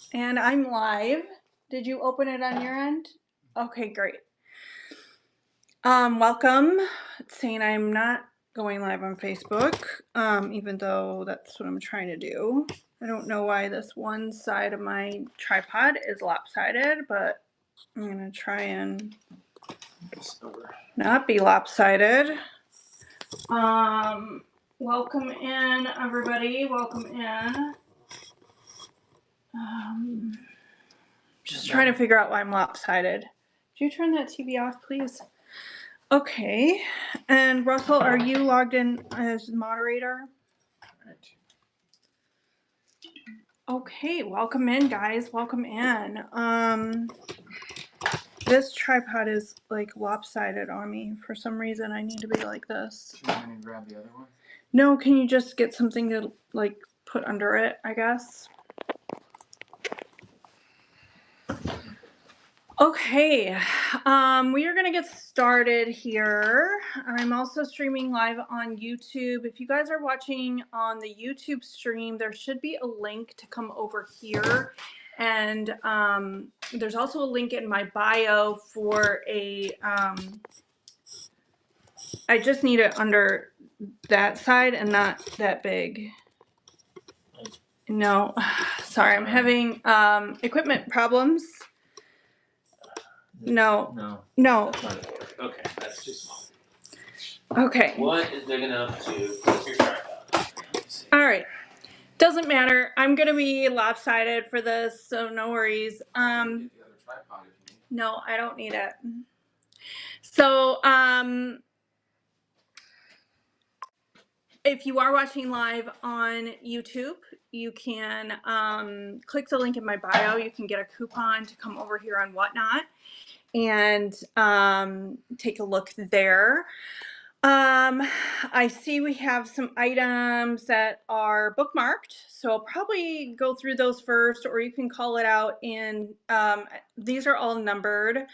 And I'm live. Did you open it on your end? Okay, great. Welcome. It's saying I'm not going live on Facebook, even though that's what I'm trying to do. I don't know why this one side of my tripod is lopsided, but I'm gonna try and not be lopsided. Welcome in, everybody. Welcome in. Just trying to figure out why I'm lopsided. Could you turn that TV off, please? Okay. And Russell, are you logged in as moderator? Okay, welcome in, guys. Welcome in. This tripod is like lopsided on me. For some reason, I need to be like this. Do you want me to grab the other one? No, can you just get something to like put under it, I guess? Okay, we are gonna get started here. I'm also streaming live on YouTube. If you guys are watching on the YouTube stream, there should be a link to come over here. And there's also a link in my bio for a, I just need it under that side and not that big. No, sorry, I'm having equipment problems. No. That's not it. Okay, that's too small. Okay. What is big enough to put your tripod? All right. Doesn't matter. I'm gonna be lopsided for this, so no worries. Get the other tripod if you need. No, I don't need it. So, if you are watching live on YouTube, you can click the link in my bio. You can get a coupon to come over here on Whatnot and take a look there. I see we have some items that are bookmarked, so I'll probably go through those first, or you can call it out in, these are all numbered,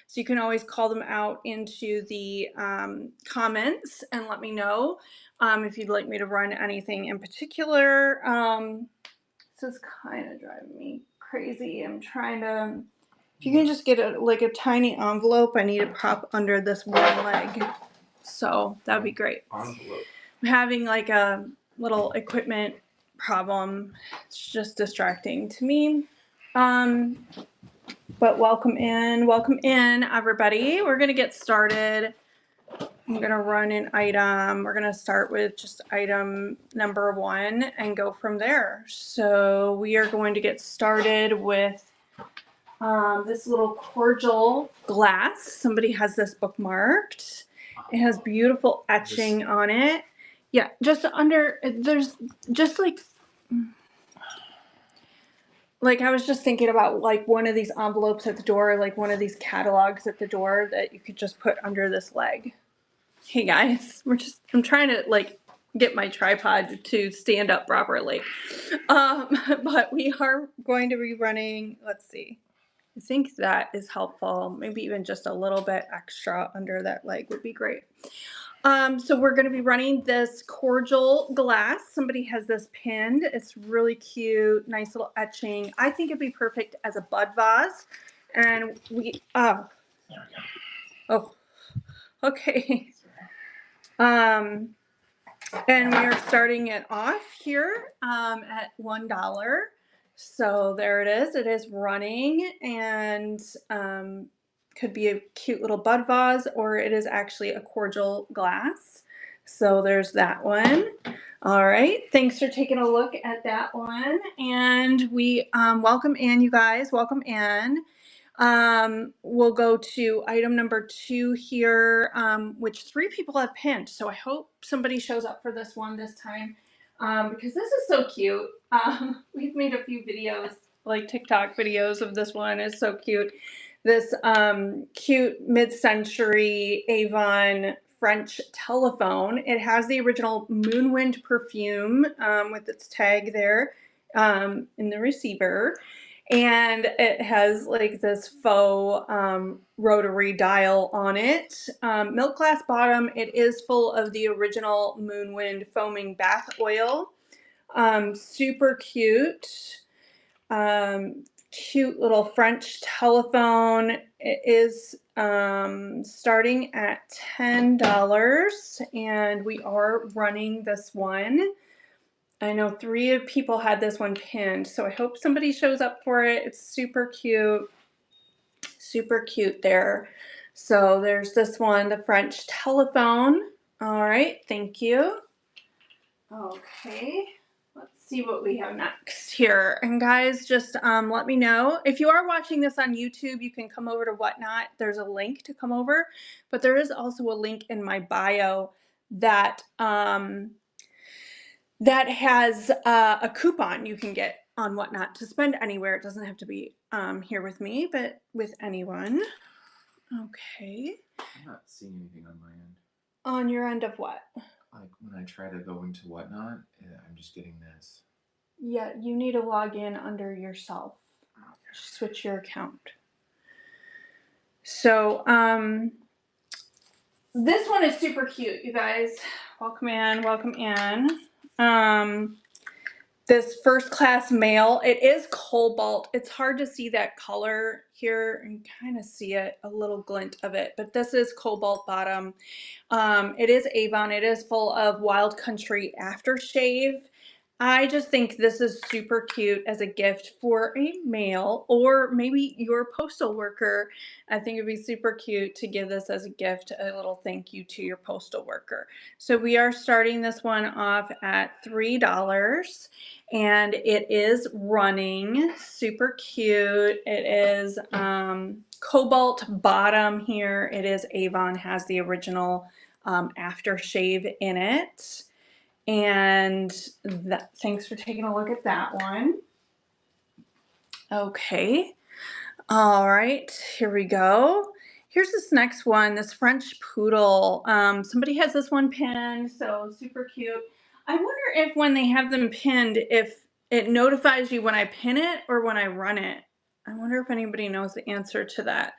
so you can always call them out into the comments and let me know if you'd like me to run anything in particular. This is kind of driving me crazy. I'm trying to, if you can just get a tiny envelope, I need to prop under this one leg. So that'd be great. Envelope. I'm having like a little equipment problem. It's just distracting to me. But welcome in, everybody. We're gonna get started. I'm gonna run an item. We're gonna start with just item number 1 and go from there. So we are going to get started with this little cordial glass. Somebody has this bookmarked. It has beautiful etching on it. Yeah, just under, there's just like I was just thinking about like one of these envelopes at the door, like one of these catalogs at the door that you could just put under this leg. Hey guys, I'm trying to like get my tripod to stand up properly. But we are going to be running, let's see. I think that is helpful. Maybe even just a little bit extra under that leg would be great. So we're going to be running this cordial glass. Somebody has this pinned. It's really cute, nice little etching. I think it'd be perfect as a bud vase. And there we go. Oh, okay. And we are starting it off here at $1. So there it is. It is running and could be a cute little bud vase, or it is actually a cordial glass. So there's that one. All right. Thanks for taking a look at that one. And we welcome in, you guys. Welcome in. We'll go to item number 2 here, which 3 people have pinned. So I hope somebody shows up for this one this time. Because this is so cute. We've made a few videos, like TikTok videos of this one. It's so cute. This cute mid-century Avon French telephone. It has the original Moonwind perfume with its tag there in the receiver. And it has like this faux rotary dial on it. Milk glass bottom. It is full of the original Moonwind foaming bath oil. Super cute. Cute little French telephone. It is starting at $10, and we are running this one. I know 3 people had this one pinned, so I hope somebody shows up for it. It's super cute there. So there's this one, the French telephone. All right, thank you. Okay, let's see what we have next here. And guys, just let me know. If you are watching this on YouTube, you can come over to Whatnot. There's a link to come over, but there is also a link in my bio that that has a coupon you can get on Whatnot to spend anywhere. It doesn't have to be here with me, but with anyone. Okay. I'm not seeing anything on my end. On your end of what? Like when I try to go into Whatnot, I'm just getting this. Yeah, you need to log in under yourself. Okay. Switch your account. So, this one is super cute, you guys. Welcome in, welcome in. This First Class Mail, it is cobalt. It's hard to see that color here and kind of see it, a little glint of it, but this is cobalt bottom. It is Avon. It is full of Wild Country aftershave. I just think this is super cute as a gift for a mail or maybe your postal worker. I think it'd be super cute to give this as a gift, a little thank you to your postal worker. So we are starting this one off at $3 and it is running super cute. It is cobalt bottom here. It is Avon, has the original aftershave in it. And thanks for taking a look at that one. Okay. All right, here we go. Here's this next one, this French poodle. Somebody has this one pinned, so super cute. I wonder if when they have them pinned, if it notifies you when I pin it or when I run it. I wonder if anybody knows the answer to that.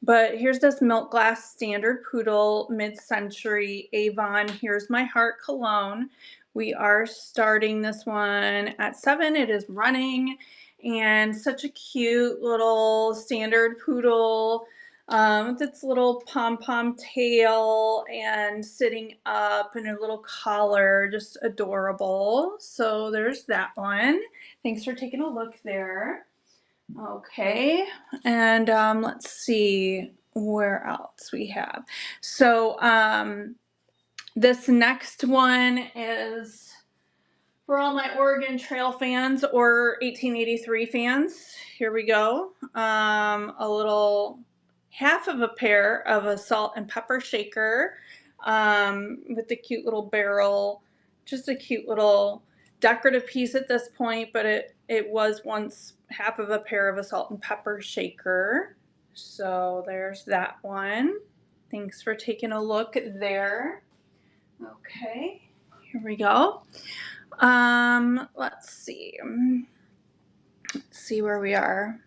But here's this Milk Glass Standard Poodle, mid-century Avon. Here's My Heart cologne. We are starting this one at 7. It is running. And such a cute little standard poodle with its little pom-pom tail and sitting up and a little collar, just adorable. So there's that one. Thanks for taking a look there. Okay, and let's see where else we have. So this next one is for all my Oregon Trail fans or 1883 fans. Here we go. A little half of a pair of a salt and pepper shaker with the cute little barrel. Just a cute little decorative piece at this point, but it was once half of a pair of a salt and pepper shaker. So there's that one. Thanks for taking a look there. Okay, here we go. Let's see. Let's see where we are.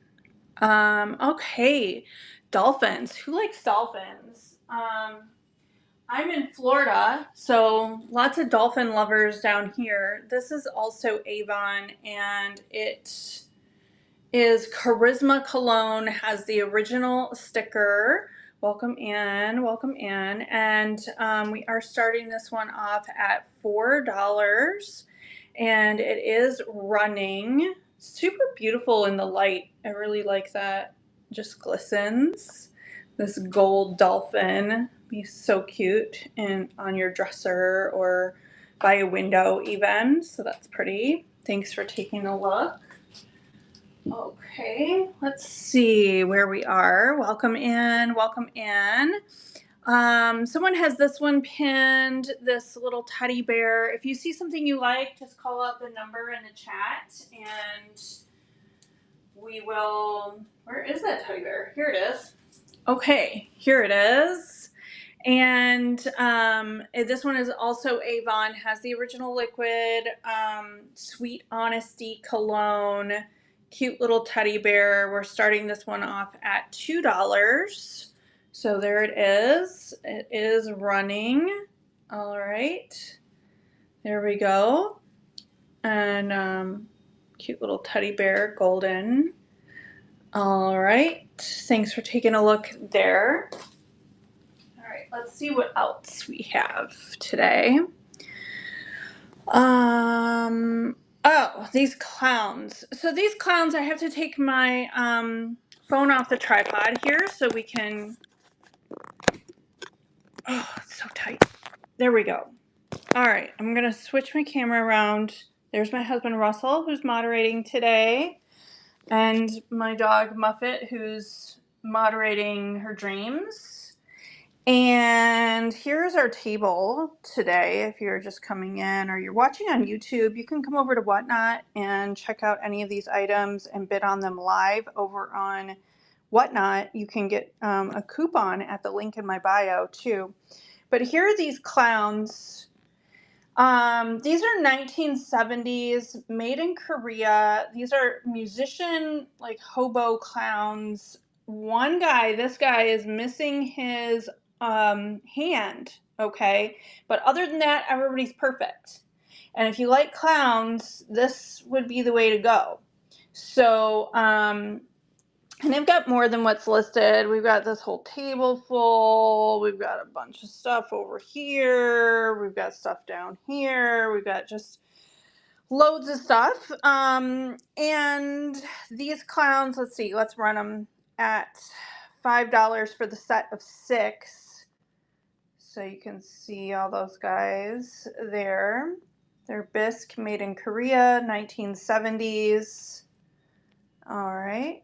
Okay. Dolphins. Who likes dolphins? I'm in Florida, so lots of dolphin lovers down here. This is also Avon, and it is Charisma Cologne, has the original sticker. Welcome in, welcome in. And we are starting this one off at $4. And it is running. Super beautiful in the light. I really like that. Just glistens. This gold dolphin. Be so cute and on your dresser or by a window even. So that's pretty. Thanks for taking a look. Okay, let's see where we are. Welcome in, welcome in. Someone has this one pinned, this little teddy bear. If you see something you like, just call out the number in the chat and we will, where is that teddy bear? Here it is. Okay, here it is. And this one is also Avon, has the original liquid, Sweet Honesty cologne, cute little teddy bear. We're starting this one off at $2. So there it is. It is running. All right. There we go. And Cute little teddy bear, golden. All right, thanks for taking a look there. All right, let's see what else we have today. Oh, these clowns. So these clowns, I have to take my phone off the tripod here so we can. Oh, it's so tight. There we go. All right, I'm gonna switch my camera around. There's my husband Russell, who's moderating today, and my dog Muffet, who's moderating her dreams. And here's our table today. If you're just coming in or you're watching on YouTube, you can come over to Whatnot and check out any of these items and bid on them live over on Whatnot. You can get a coupon at the link in my bio too. But here are these clowns. These are 1970s, made in Korea. These are musician, like hobo clowns. One guy, this guy is missing his hand, okay? But other than that, everybody's perfect. And if you like clowns, this would be the way to go. So, and they've got more than what's listed. We've got this whole table full. We've got a bunch of stuff over here. We've got stuff down here. We've got just loads of stuff. And these clowns, let's see, let's run them at $5 for the set of 6. So you can see all those guys there. They're bisque, made in Korea, 1970s. All right.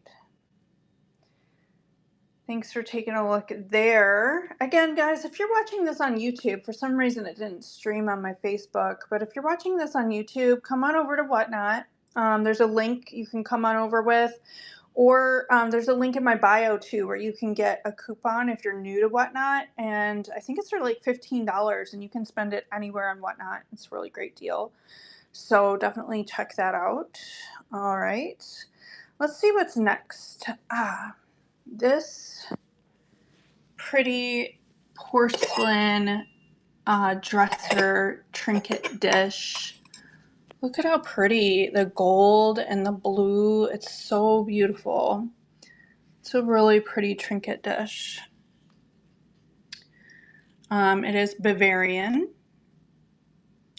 Thanks for taking a look there. Again, guys, if you're watching this on YouTube, for some reason it didn't stream on my Facebook, but if you're watching this on YouTube, come on over to Whatnot. There's a link you can come on over with, or there's a link in my bio too where you can get a coupon if you're new to Whatnot, and I think it's for like $15, and you can spend it anywhere on Whatnot. It's a really great deal. So definitely check that out. All right, let's see what's next. This pretty porcelain dresser trinket dish. Look at how pretty the gold and the blue. It's so beautiful. It's a really pretty trinket dish. It is Bavarian,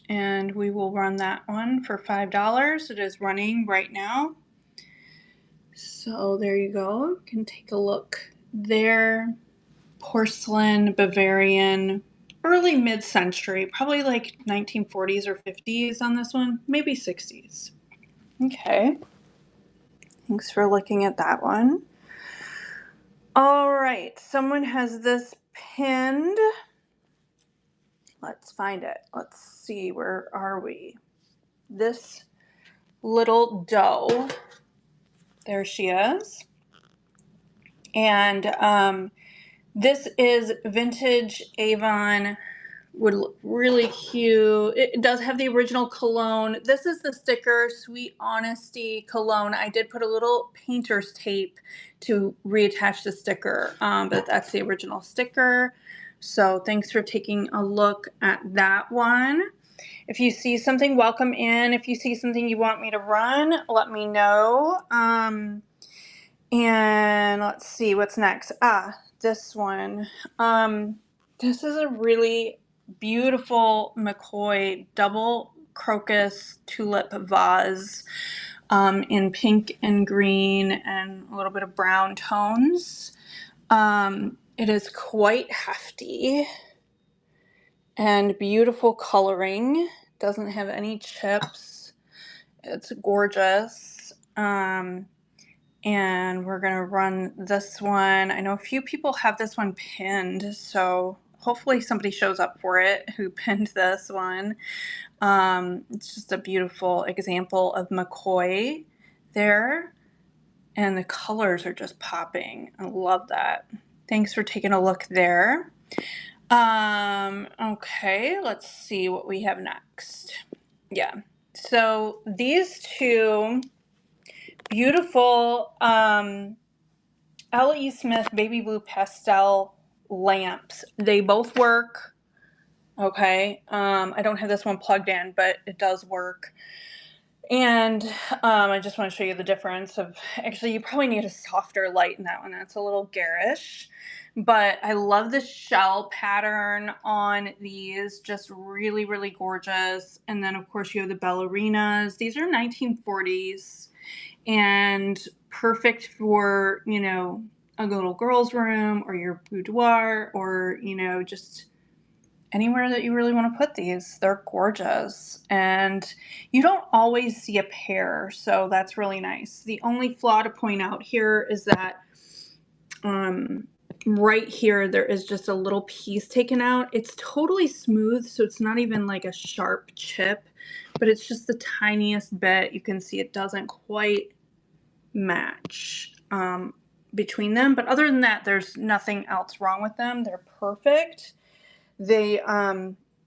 and we will run that one for $5. It is running right now. So there you go. You can take a look there. Porcelain, Bavarian, early mid-century, probably like 1940s or 50s on this one, maybe 60s. Okay. Thanks for looking at that one. All right, someone has this pinned. Let's find it. Let's see, where are we? This little doe. There she is. And this is vintage Avon would look really cute. It does have the original cologne. This is the sticker, Sweet Honesty cologne. I did put a little painter's tape to reattach the sticker, but that's the original sticker. So thanks for taking a look at that one. If you see something, welcome in. If you see something you want me to run, let me know. And let's see what's next. This one. This is a really beautiful McCoy double crocus tulip vase in pink and green and a little bit of brown tones. It is quite hefty and beautiful coloring. Doesn't have any chips. It's gorgeous. And we're going to run this one. I know a few people have this one pinned, so hopefully somebody shows up for it who pinned this one. It's just a beautiful example of McCoy there. And the colors are just popping. I love that. Thanks for taking a look there. Okay, let's see what we have next. Yeah, so these two beautiful L.E. Smith baby blue pastel lamps. They both work. Okay. I don't have this one plugged in, but it does work. And I just want to show you the difference of, actually, you probably need a softer light in that one. That's a little garish. But I love the shell pattern on these, just really, really gorgeous. And then, of course, you have the ballerinas. These are 1940s and perfect for, you know, a little girl's room or your boudoir or, you know, just anywhere that you really want to put these. They're gorgeous. And you don't always see a pair, so that's really nice. The only flaw to point out here is that right here there is just a little piece taken out. It's totally smooth, so it's not even like a sharp chip, but it's just the tiniest bit. You can see it doesn't quite match between them, but other than that, there's nothing else wrong with them. They're perfect. They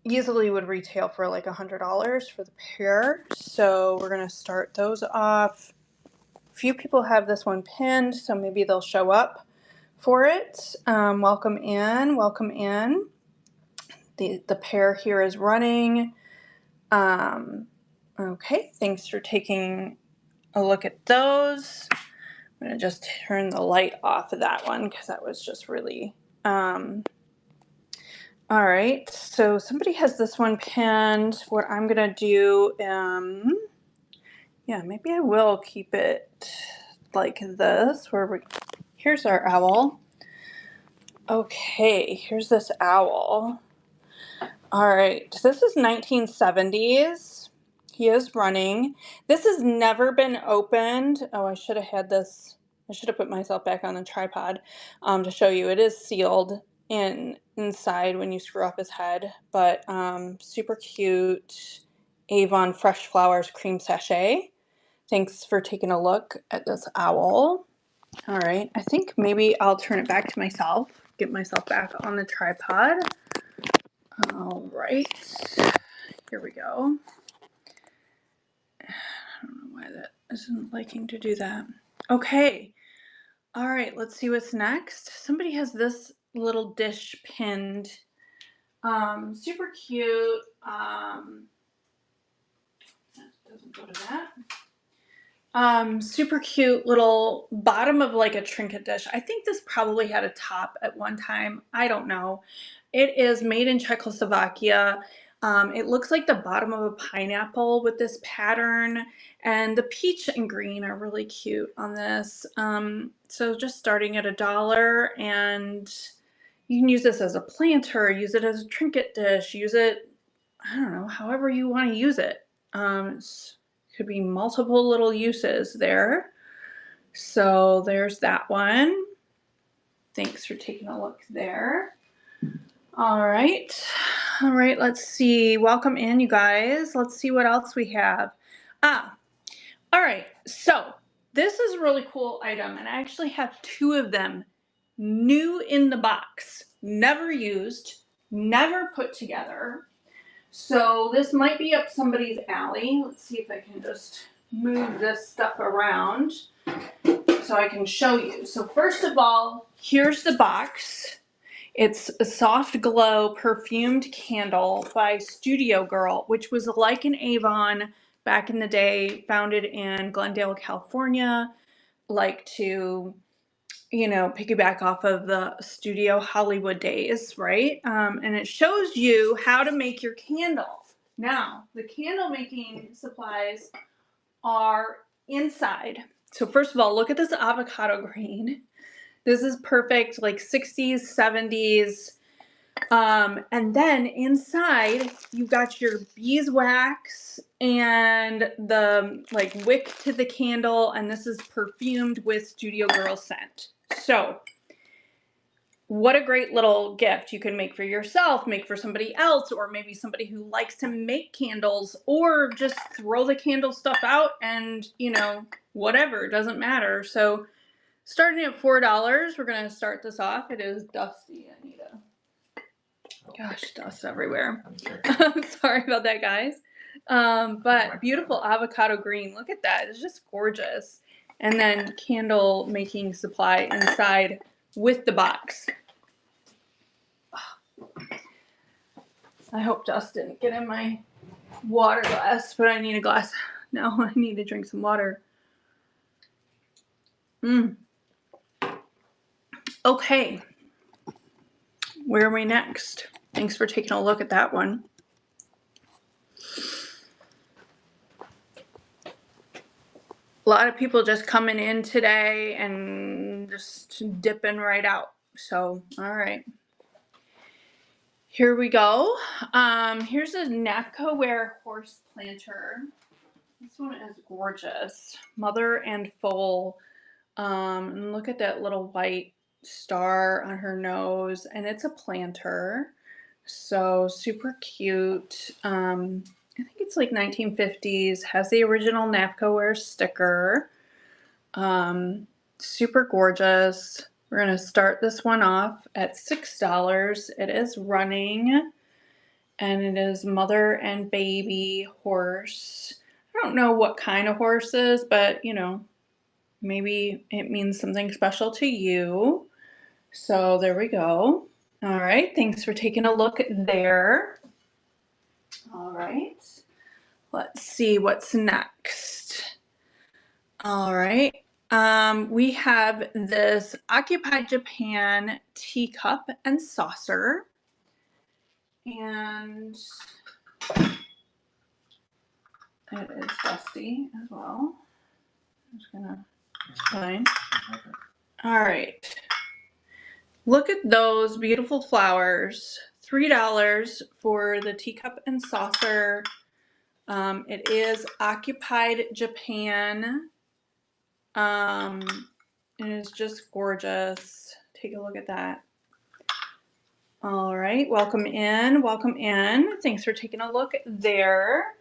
easily would retail for like $100 for the pair. So we're gonna start those off. A few people have this one pinned, so maybe they'll show up for it. Welcome in, welcome in. The pair here is running. Okay, thanks for taking a look at those. I'm gonna just turn the light off of that one because that was just really all right, so somebody has this one pinned. What I'm gonna do, yeah, maybe I will keep it like this. Here's our owl. Okay, here's this owl. All right, this is 1970s. He is running. This has never been opened. Oh, I should have had this. I should have put myself back on the tripod to show you. It is sealed inside when you screw off his head, but super cute Avon Fresh Flowers cream sachet. Thanks for taking a look at this owl. All right, I think maybe I'll turn it back to myself, get myself back on the tripod. All right, here we go. I don't know why that isn't liking to do that. Okay. All right, let's see what's next. Somebody has this little dish pinned. Super cute. Doesn't go to that. Super cute little bottom of like a trinket dish. I think this probably had a top at one time. I don't know. It is made in Czechoslovakia. It looks like the bottom of a pineapple with this pattern, and the peach and green are really cute on this. So just starting at $1, and you can use this as a planter, use it as a trinket dish, use it, I don't know, however you want to use it. Could be multiple little uses there. So there's that one. Thanks for taking a look there. All right, let's see. Welcome in, you guys. Let's see what else we have. All right, so this is a really cool item, and I actually have two of them new in the box, never used, never put together. So this might be up somebody's alley. Let's see if I can just move this stuff around so I can show you. So first of all, here's the box. It's a Soft Glow perfumed candle by Studio Girl, which was like an Avon back in the day, founded in Glendale, California. Like to, you know, piggyback off of the Studio Hollywood days, right? And it shows you how to make your candle. Now, the candle making supplies are inside. So first of all, look at this avocado green. This is perfect, like 60s, 70s. And then inside, you've got your beeswax and the like wick to the candle, and this is perfumed with Studio Girl scent. So what a great little gift you can make for yourself, make for somebody else, or maybe somebody who likes to make candles, or just throw the candle stuff out and, you know, whatever, it doesn't matter. So starting at $4, we're going to start this off. It is dusty. I need gosh, dust everywhere. I'm sorry about that, guys. But beautiful avocado green. Look at that. It's just gorgeous. And then candle making supply inside with the box. I hope dust didn't get in my water glass, but I need a glass now I need to drink some water. Okay. Where are we next? Thanks for taking a look at that one. A lot of people just coming in today and just dipping right out. So, all right. Here we go. Here's a Napco-ware horse planter. This one is gorgeous. Mother and foal. And look at that little white star on her nose. And it's a planter. So super cute. I think it's like 1950s. Has the original Napco-ware sticker. Super gorgeous. We're going to start this one off at $6. It is running, and it is mother and baby horse. I don't know what kind of horse is, but you know, maybe it means something special to you. So there we go. All right, thanks for taking a look there. All right, let's see what's next. All right. We have this Occupy Japan teacup and saucer. And it is dusty as well. I'm just gonna explain. All right. Look at those beautiful flowers. $3 for the teacup and saucer. It is Occupied Japan. It is just gorgeous. Take a look at that. All right, welcome in, welcome in. Thanks for taking a look there.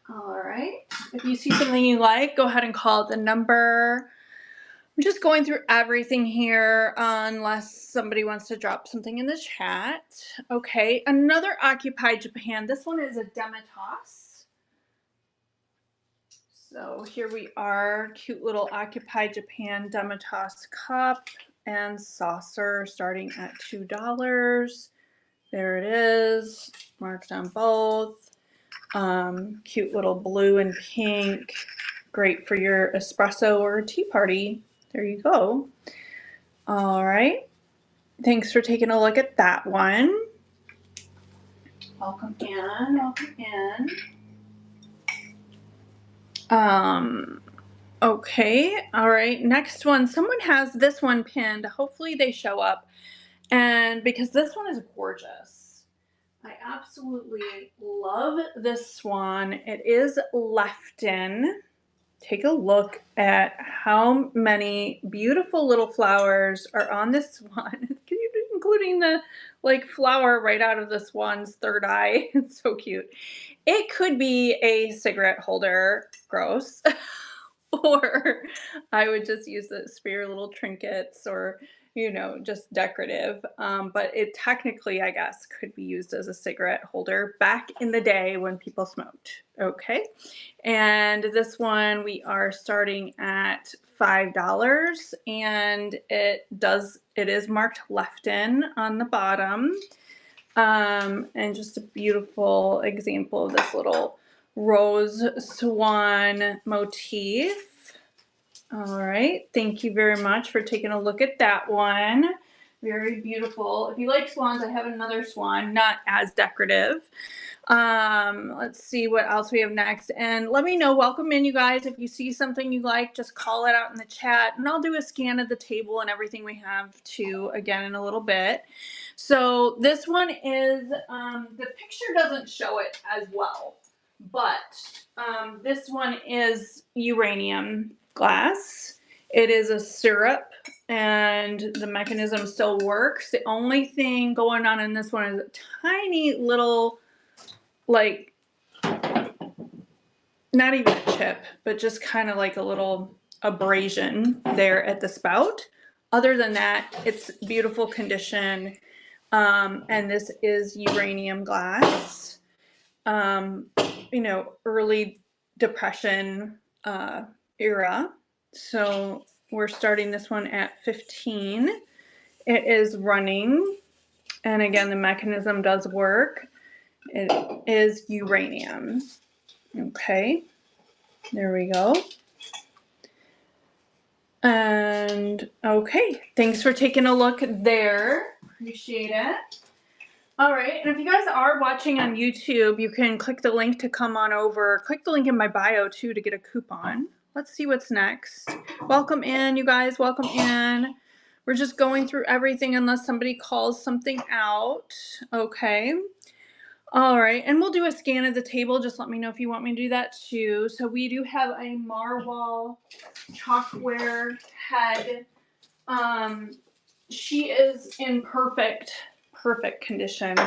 All right, if you see something you like, go ahead and call the number. I'm just going through everything here unless somebody wants to drop something in the chat. Okay, another Occupy Japan. This one is a Demitasse. So here we are, cute little Occupy Japan Demitasse cup and saucer starting at $2. There it is, marked on both. Cute little blue and pink, great for your espresso or tea party. There you go. All right, thanks for taking a look at that one. Welcome in, welcome in. Okay, all right, next one. Someone has this one pinned. Hopefully they show up. And because this one is gorgeous. I absolutely love this swan. It is Lefton. Take a look at how many beautiful little flowers are on this swan, including the like flower right out of the swan's third eye. It's so cute. It could be a cigarette holder. Gross. Or I would just use it for your little trinkets or, you know, just decorative. But it technically, I guess, could be used as a cigarette holder back in the day when people smoked. Okay. And this one we are starting at $5, and it is marked Lefton on the bottom. And just a beautiful example of this little rose swan motif. All right, thank you very much for taking a look at that one. Very beautiful. If you like swans, I have another swan, not as decorative. Let's see what else we have next. And let me know, welcome in you guys. If you see something you like, just call it out in the chat and I'll do a scan of the table and everything we have too, again, in a little bit. So this one is, the picture doesn't show it as well, but this one is uranium glass. It is a syrup and the mechanism still works. The only thing going on in this one is a tiny little, like, not even a chip, but just kind of like a little abrasion there at the spout. Other than that, it's beautiful condition. And this is uranium glass. You know, early Depression era. So we're starting this one at 15. It is running. And again, the mechanism does work. It is uranium. Okay. There we go. And okay, thanks for taking a look there. Appreciate it. All right, and if you guys are watching on YouTube, you can click the link to come on over. Click the link in my bio too to get a coupon. Let's see what's next. Welcome in, you guys. Welcome in. We're just going through everything unless somebody calls something out. Okay. All right, and we'll do a scan of the table. Just let me know if you want me to do that too. So we do have a Marwal chalkware head. She is in perfect condition.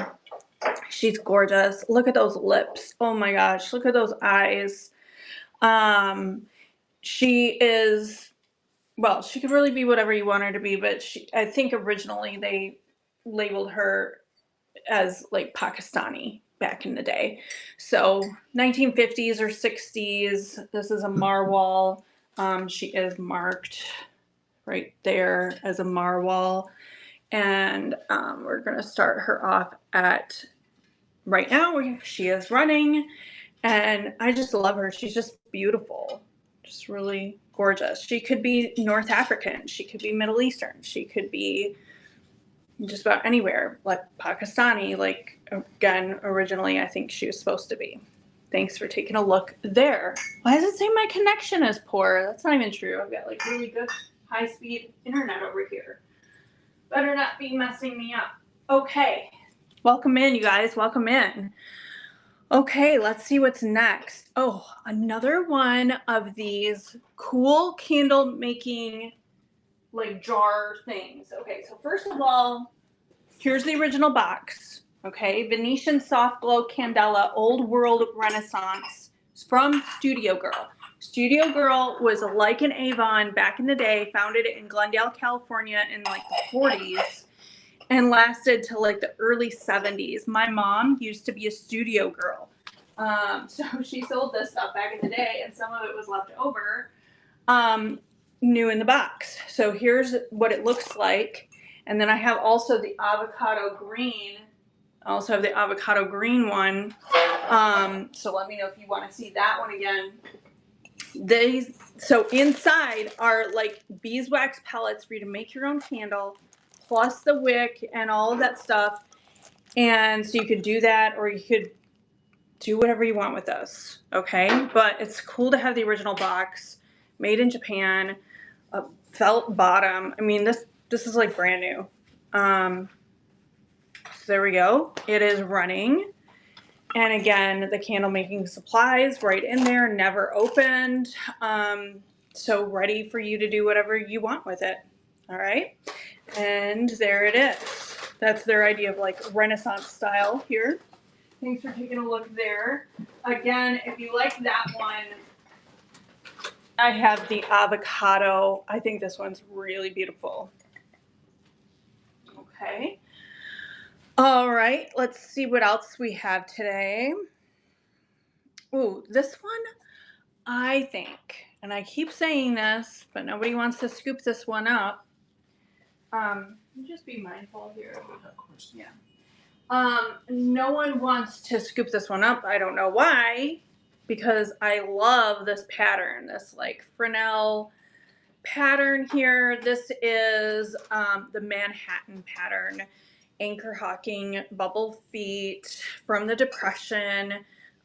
She's gorgeous. Look at those lips. Oh my gosh, look at those eyes. She is, well, she could really be whatever you want her to be, but I think originally they labeled her as like Pakistani back in the day. So 1950s or 60s. This is a Marwal. She is marked right there as a Marwal. And we're going to start her off at right now. She is running, and I just love her. She's just beautiful, just really gorgeous. She could be North African. She could be Middle Eastern. She could be just about anywhere, like Pakistani, like, again, originally I think she was supposed to be. Thanks for taking a look there. Why does it say my connection is poor? That's not even true. I've got like really good high-speed internet over here. Better not be messing me up. Okay. Welcome in, you guys. Welcome in. Okay, let's see what's next. Oh, another one of these cool candle making like jar things. Okay, so first of all, here's the original box. Okay, Venetian Soft Glow Candela Old World Renaissance from Studio Girl. Studio Girl was like an Avon back in the day, founded in Glendale, California in like the 40s and lasted till like the early 70s. My mom used to be a studio girl. So she sold this stuff back in the day and some of it was left over, new in the box. So here's what it looks like. And then I have also the avocado green. I also have the avocado green one. So let me know if you want to see that one again. So inside are like beeswax pellets for you to make your own candle, plus the wick and all of that stuff. And so you could do that, or you could do whatever you want with this, okay? But it's cool to have the original box, made in Japan, a felt bottom. I mean, this is like brand new. So there we go. It is running. And again, the candle making supplies right in there, never opened. So ready for you to do whatever you want with it. All right. And there it is. That's their idea of like Renaissance style here. Thanks for taking a look there. Again, if you like that one, I have the avocado. I think this one's really beautiful. Okay. All right, let's see what else we have today. Ooh, this one, I think, and I keep saying this, but nobody wants to scoop this one up. Just be mindful here. Of course. Yeah. No one wants to scoop this one up. I don't know why, because I love this pattern, this like Fresnel pattern here. This is the Manhattan pattern, anchor hocking bubble feet from the Depression.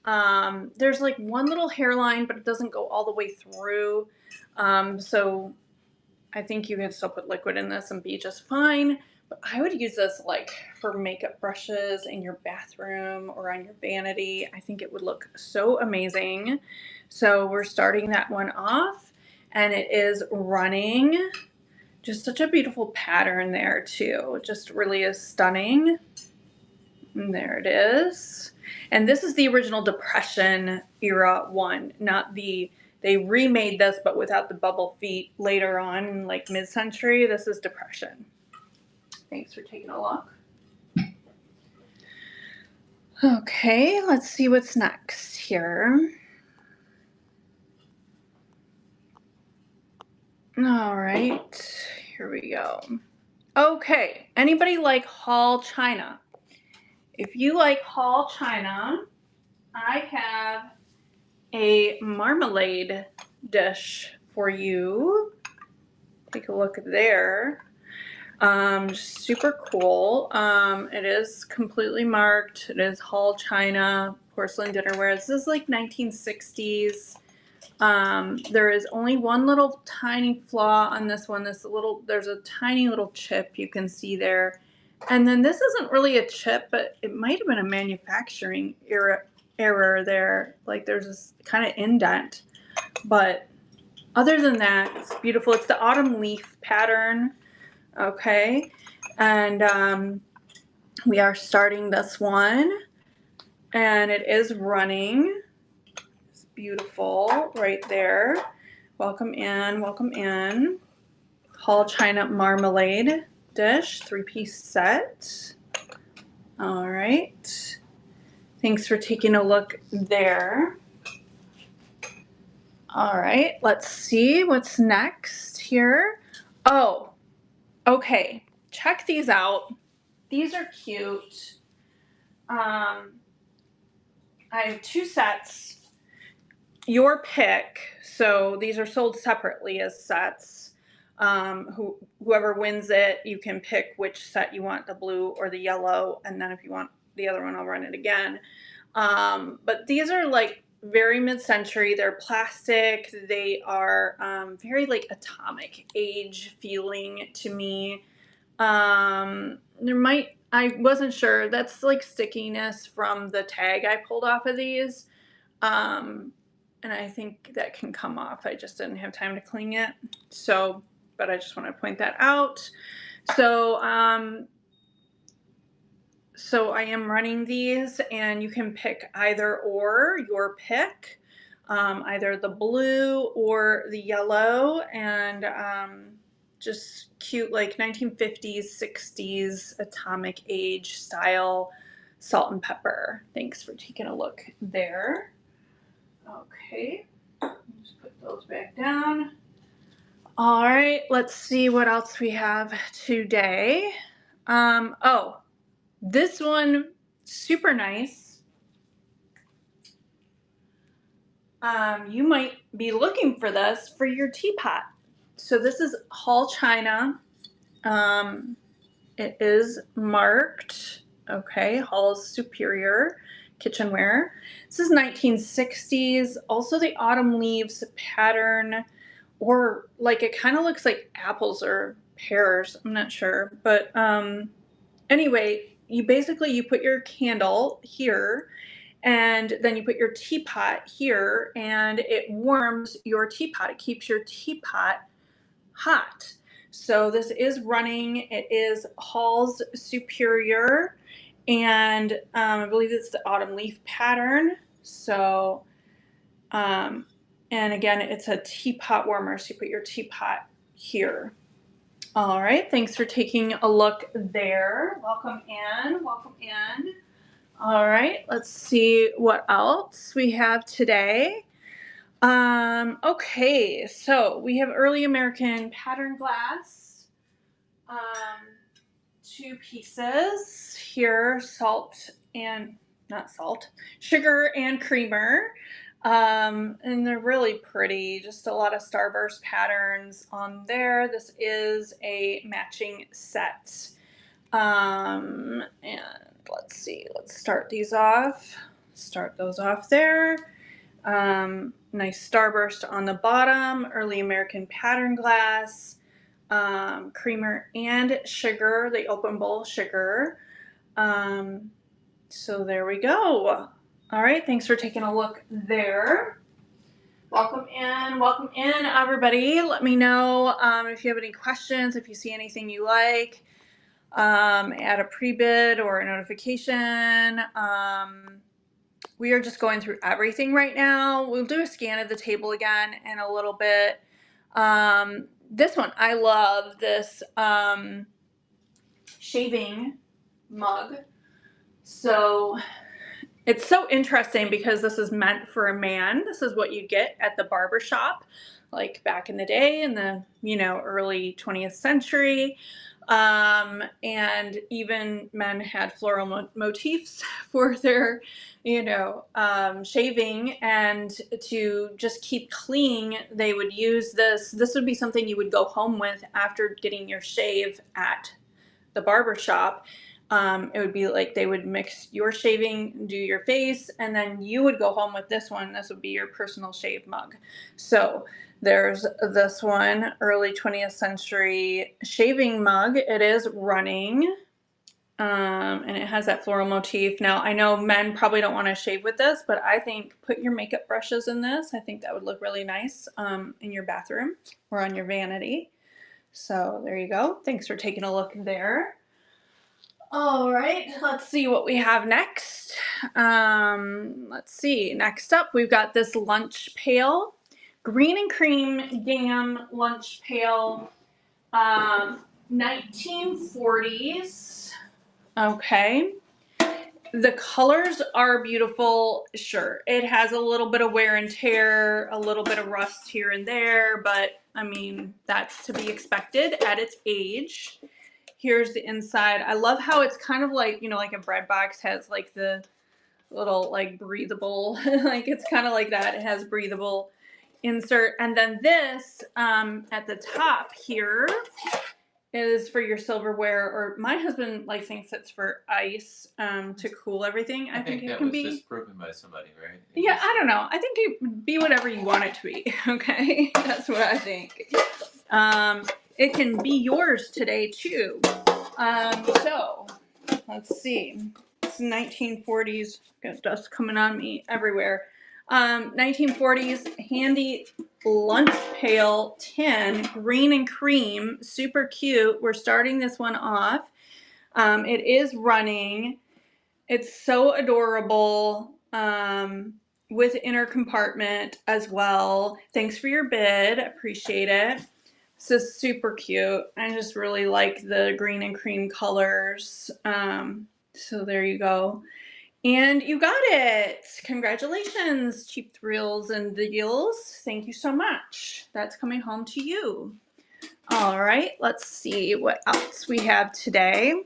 There's like one little hairline, but it doesn't go all the way through. So I think you can still put liquid in this and be just fine. But I would use this like for makeup brushes in your bathroom or on your vanity. I think it would look so amazing. So we're starting that one off, and it is running. Just such a beautiful pattern there too. It just really is stunning. And there it is. And this is the original Depression era one, not the, they remade this but without the bubble feet later on, like mid-century. This is Depression. Thanks for taking a look. Okay, let's see what's next here. All right, here we go. Okay, anybody like Hall China? If you like Hall China, I have a marmalade dish for you. Take a look there. Super cool. It is completely marked. It is Hall China porcelain dinnerware. This is like 1960s. There is only one little tiny flaw on this one. There's a tiny little chip you can see there. And then this isn't really a chip, but it might have been a manufacturing error there. Like there's this kind of indent. But other than that, it's beautiful. It's the autumn leaf pattern. Okay. And we are starting this one. And it is running. It's beautiful right there. Welcome in, welcome in. Hall China marmalade dish, 3-piece set. All right. Thanks for taking a look there. All right, let's see what's next here. Oh, okay. Check these out. These are cute. I have 2 sets. Your pick. So these are sold separately as sets. Whoever wins it, you can pick which set you want, the blue or the yellow, and then if you want the other one, I'll run it again. But these are like very mid-century. They're plastic. They are very like atomic age feeling to me. I wasn't sure. That's like stickiness from the tag I pulled off of these. And I think that can come off. I just didn't have time to clean it. So, but I just want to point that out. So I am running these, and you can pick either or, your pick, either the blue or the yellow, and just cute like 1950s, 60s atomic age style salt and pepper. Thanks for taking a look there. Okay, just put those back down. All right, let's see what else we have today. Oh, this one, super nice. You might be looking for this for your teapot. So this is Hall China. It is marked, okay, Hall's Superior kitchenware. This is 1960s. Also the autumn leaves pattern, or like it kind of looks like apples or pears. I'm not sure, but anyway, you put your candle here, and then you put your teapot here, and it warms your teapot. It keeps your teapot hot. So this is running. It is Hall's Superior, and I believe it's the autumn leaf pattern. So, and again, it's a teapot warmer. So you put your teapot here. All right. Thanks for taking a look there. Welcome in. Welcome in. All right. Let's see what else we have today. Okay, so we have early American pattern glass, 2 pieces here, sugar and creamer, and they're really pretty, just a lot of starburst patterns on there. This is a matching set, and let's see, let's start those off there. Nice starburst on the bottom, early American pattern glass, creamer and sugar, the open bowl sugar. So there we go. All right, thanks for taking a look there. Welcome in, everybody. Let me know if you have any questions, if you see anything you like. Add a pre-bid or a notification. We are just going through everything right now. We'll do a scan of the table again in a little bit. This one, I love this shaving mug. So It's so interesting because this is meant for a man. This is what you get at the barber shop, like back in the day in the, early 20th century. And even men had floral motifs for their, shaving, and to just keep clean, they would use this. This would be something you would go home with after getting your shave at the barber shop. It would be like they would mix your shaving, do your face, and then you would go home with this one. This would be your personal shave mug. So there's this one, early 20th century shaving mug. It is running. And it has that floral motif. Now, I know men probably don't want to shave with this, but I think put your makeup brushes in this. I think that would look really nice in your bathroom or on your vanity. So there you go. Thanks for taking a look there. All right, let's see what we have next. Let's see. Next up, we've got this lunch pail. Green and cream gingham lunch pail. 1940s. Okay. The colors are beautiful. Sure, it has a little bit of wear and tear, a little bit of rust here and there, but I mean, that's to be expected at its age. Here's the inside. I love how it's kind of like, like a bread box has like the little like breathable, like it's kind of like that. It has breathable insert. And then this at the top here is for your silverware, or my husband like thinks it's for ice to cool everything. I think it can be just proven by somebody, right? Yeah, I don't know. I think it be whatever you want it to be. Okay, that's what I think. It can be yours today too. So let's see. It's 1940s. Got dust coming on me everywhere. 1940s handy lunch pail tin, green and cream, super cute. We're starting this one off. It is running. It's so adorable. With inner compartment as well. Thanks for your bid. Appreciate it. This is super cute. I just really like the green and cream colors. So there you go. And you got it. Congratulations, Cheap Thrills and Deals. Thank you so much. That's coming home to you. All right, let's see what else we have today.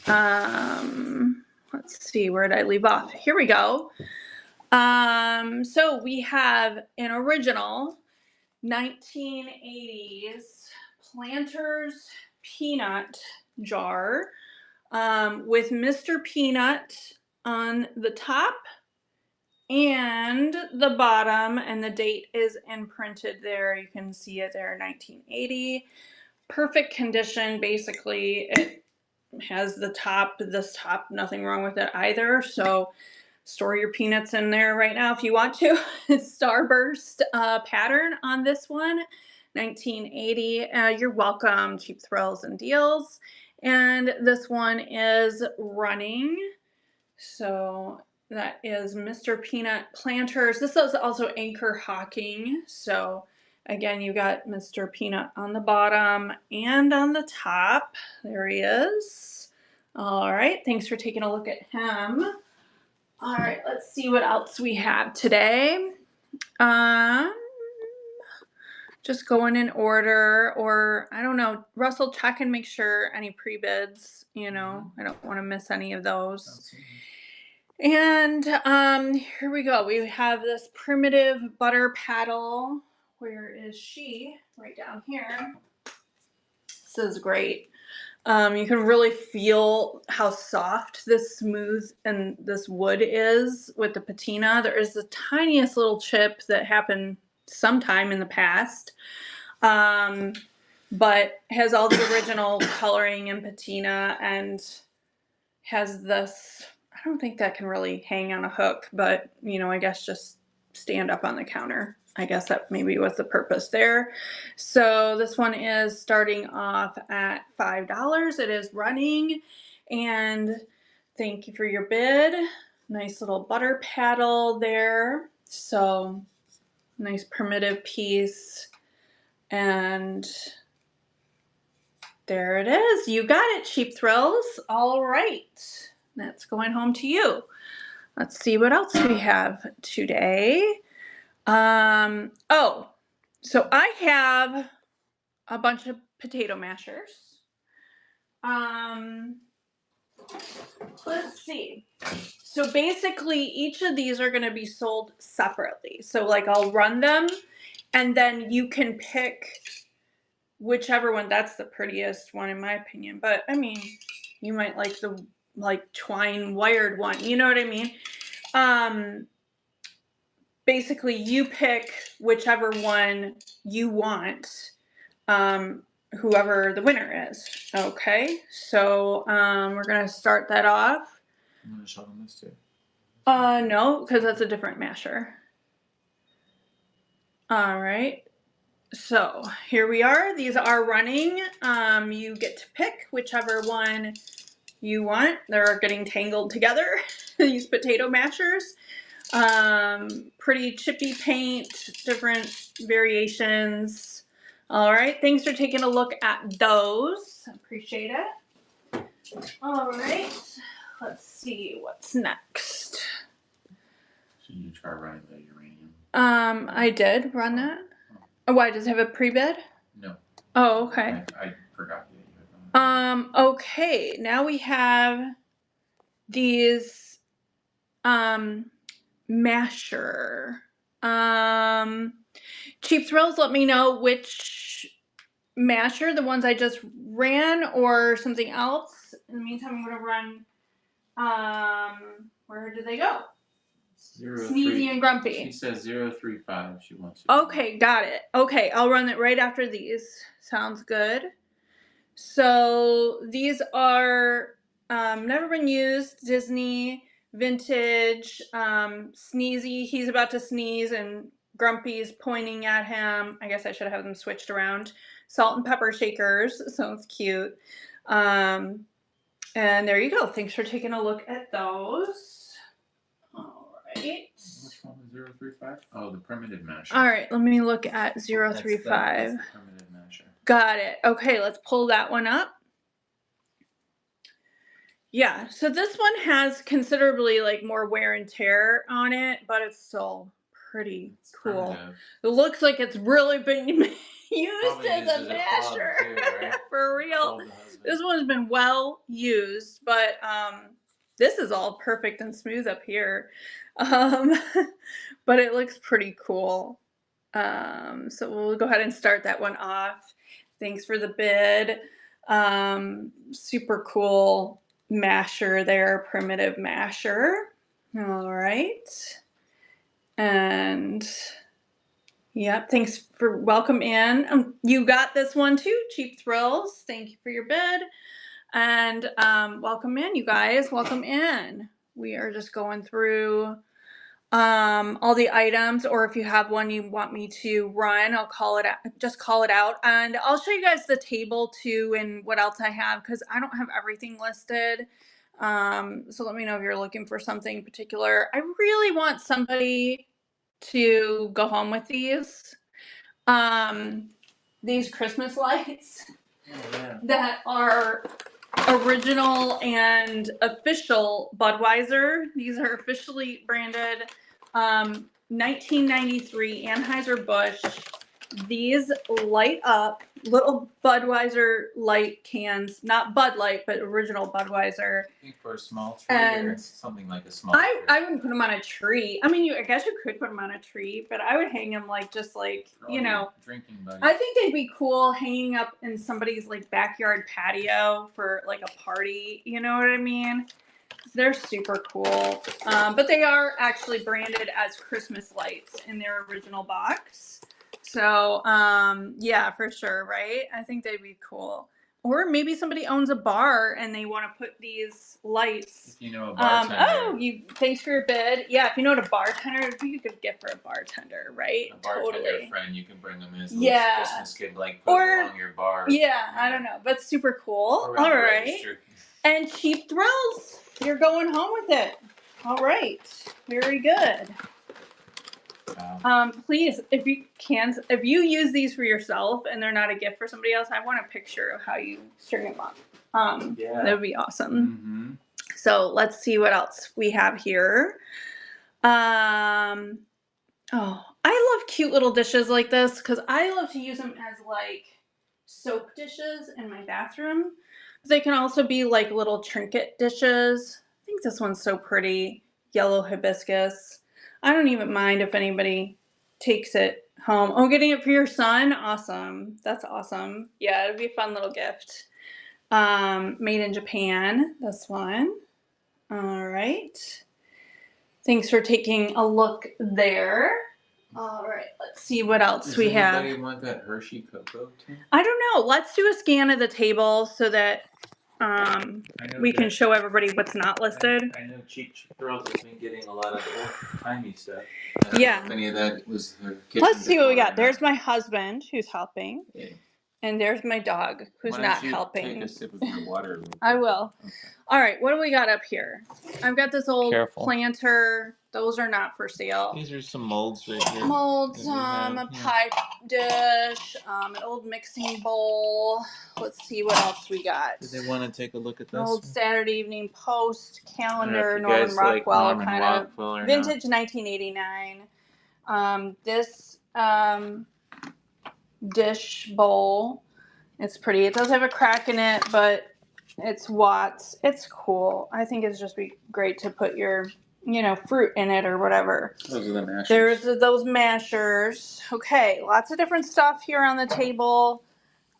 Let's see, where did I leave off? Here we go. So we have an original 1980s Planters peanut jar with Mr. Peanut on the top and the bottom, and the date is imprinted there. You can see it there, 1980. Perfect condition, basically. It has the top, this top, nothing wrong with it either. So store your peanuts in there right now if you want to. Starburst pattern on this one, 1980. You're welcome, Cheap Thrills and Deals. And this one is running. So that is Mr. Peanut Planters. This is also Anchor Hawking. So again, you got Mr. Peanut on the bottom and on the top. There he is. All right, thanks for taking a look at him. All right, let's see what else we have today. Just going in order, or I don't know, Russell, check and make sure any pre-bids, I don't want to miss any of those. And here we go. We have this primitive butter paddle. Where is she? Right down here. This is great. You can really feel how soft this smooth and this wood is with the patina. There is the tiniest little chip that happened sometime in the past, but has all the original coloring and patina, and has this, I don't think that can really hang on a hook, but I guess just stand up on the counter. I guess that maybe was the purpose there. So this one is starting off at $5. It is running, and thank you for your bid. Nice little butter paddle there. So nice primitive piece, and there it is. You got it, Cheap Thrills. All right, that's going home to you. Let's see what else we have today. Oh, so I have a bunch of potato mashers. Let's see. So basically, each of these are going to be sold separately. So like I'll run them, and then you can pick whichever one. That's the prettiest one in my opinion. But I mean, you might like the twine wired one. You know what I mean? Basically, you pick whichever one you want. Whoever the winner is. Okay, so we're gonna start that off. I'm gonna show them this too. No, because that's a different masher. All right. So here we are. These are running. You get to pick whichever one you want. They're getting tangled together. These potato mashers. Pretty chippy paint, different variations. All right. Thanks for taking a look at those. Appreciate it. All right. Let's see what's next. Should you try running the uranium? I did run that. Oh, why, does it have a pre-bid? No. Oh, okay. I forgot that you had done that. Okay, now we have these, masher. Cheap Thrills, let me know which masher, the ones I just ran or something else. In the meantime, I'm gonna run, where did they go? Sneezy and Grumpy. She says 035. She wants you. Okay, got it. Okay, I'll run it right after these. Sounds good. So these are never been used, Disney, vintage, Sneezy. He's about to sneeze and Grumpy's pointing at him. I guess I should have them switched around. Salt and pepper shakers. Sounds cute. And there you go. Thanks for taking a look at those. All right. Which one was 035? Oh, the primitive masher. All right, let me look at 035. That's the primitive masher. Got it. Okay, let's pull that one up. Yeah, so this one has considerably more wear and tear on it, but it's still pretty cool. Primitive. It looks like it's really been used Probably as used a as a masher. club too, right? For real. Told the husband. This one's been well used, but this is all perfect and smooth up here. But it looks pretty cool. So we'll go ahead and start that one off. Thanks for the bid. Super cool masher there, primitive masher. All right. And yep, thanks for welcome in. You got this one too, Cheap Thrills. Thank you for your bid. And welcome in, you guys. Welcome in. We are just going through all the items, or if you have one you want me to run, I'll call it out, just call it out, and I'll show you guys the table too and what else I have, because I don't have everything listed. So let me know if you're looking for something particular. I really want somebody to go home with these Christmas lights. Oh, yeah. That are original and official Budweiser. These are officially branded 1993 Anheuser-Busch. These light up, little Budweiser light cans, not Bud Light, but original Budweiser. I think for a small tree or something like a small I tree. wouldn't put them on a tree. I mean, I guess you could put them on a tree, but I would hang them Drinking buddies. I think they'd be cool hanging up in somebody's backyard patio for a party. You know what I mean? They're super cool. But they are actually branded as Christmas lights in their original box. So, yeah, for sure, right? I think they'd be cool. Or maybe somebody owns a bar and they want to put these lights. If you know a bartender. Thanks for your bid. Yeah, if you know a bartender, it'd be a good gift for a bartender, right? A bartender Totally. friend, you can bring them as a Christmas kid, put or, along your bar. Yeah, I don't know, but super cool. All right. Register. And Cheap Thrills, you're going home with it. All right, very good. Please, if you use these for yourself and they're not a gift for somebody else, I want a picture of how you string them up. Yeah. That would be awesome. Mm-hmm. So let's see what else we have here. Oh, I love cute little dishes like this because I love to use them as like soap dishes in my bathroom. They can also be like little trinket dishes. I think this one's so pretty. Yellow hibiscus. I don't even mind if anybody takes it home. Oh, getting it for your son? Awesome. That's awesome. Yeah, it'd be a fun little gift. Made in Japan, this one. All right. Thanks for taking a look there. All right, let's see what else we have. Does anybody want that Hershey cocoa too? I don't know. Let's do a scan of the table so that we can show everybody what's not listed. I know Cheap Thrills has been getting a lot of old-timey stuff. I don't Yeah. know if any of that was the kitchen. Let's see what we decor or got. not. There's my husband who's helping, Yeah. and there's my dog who's Why don't not you helping. Take a sip of your water. I will. Okay. All right, what do we got up here? I've got this old Careful. planter. Those are not for sale. These are some molds right here. Molds, that we have, a yeah. pie dish, an old mixing bowl. Let's see what else we got. Do they want to take a look at An this? old Saturday Evening Post I don't know calendar, if you Norman guys like Rockwell, Norman kind Rockwell or of not. vintage 1989. This dish bowl, it's pretty. It does have a crack in it, but it's Watts. It's cool. I think it's just be great to put your, fruit in it or whatever. Those are the mashers. There's those mashers. Okay, lots of different stuff here on the table.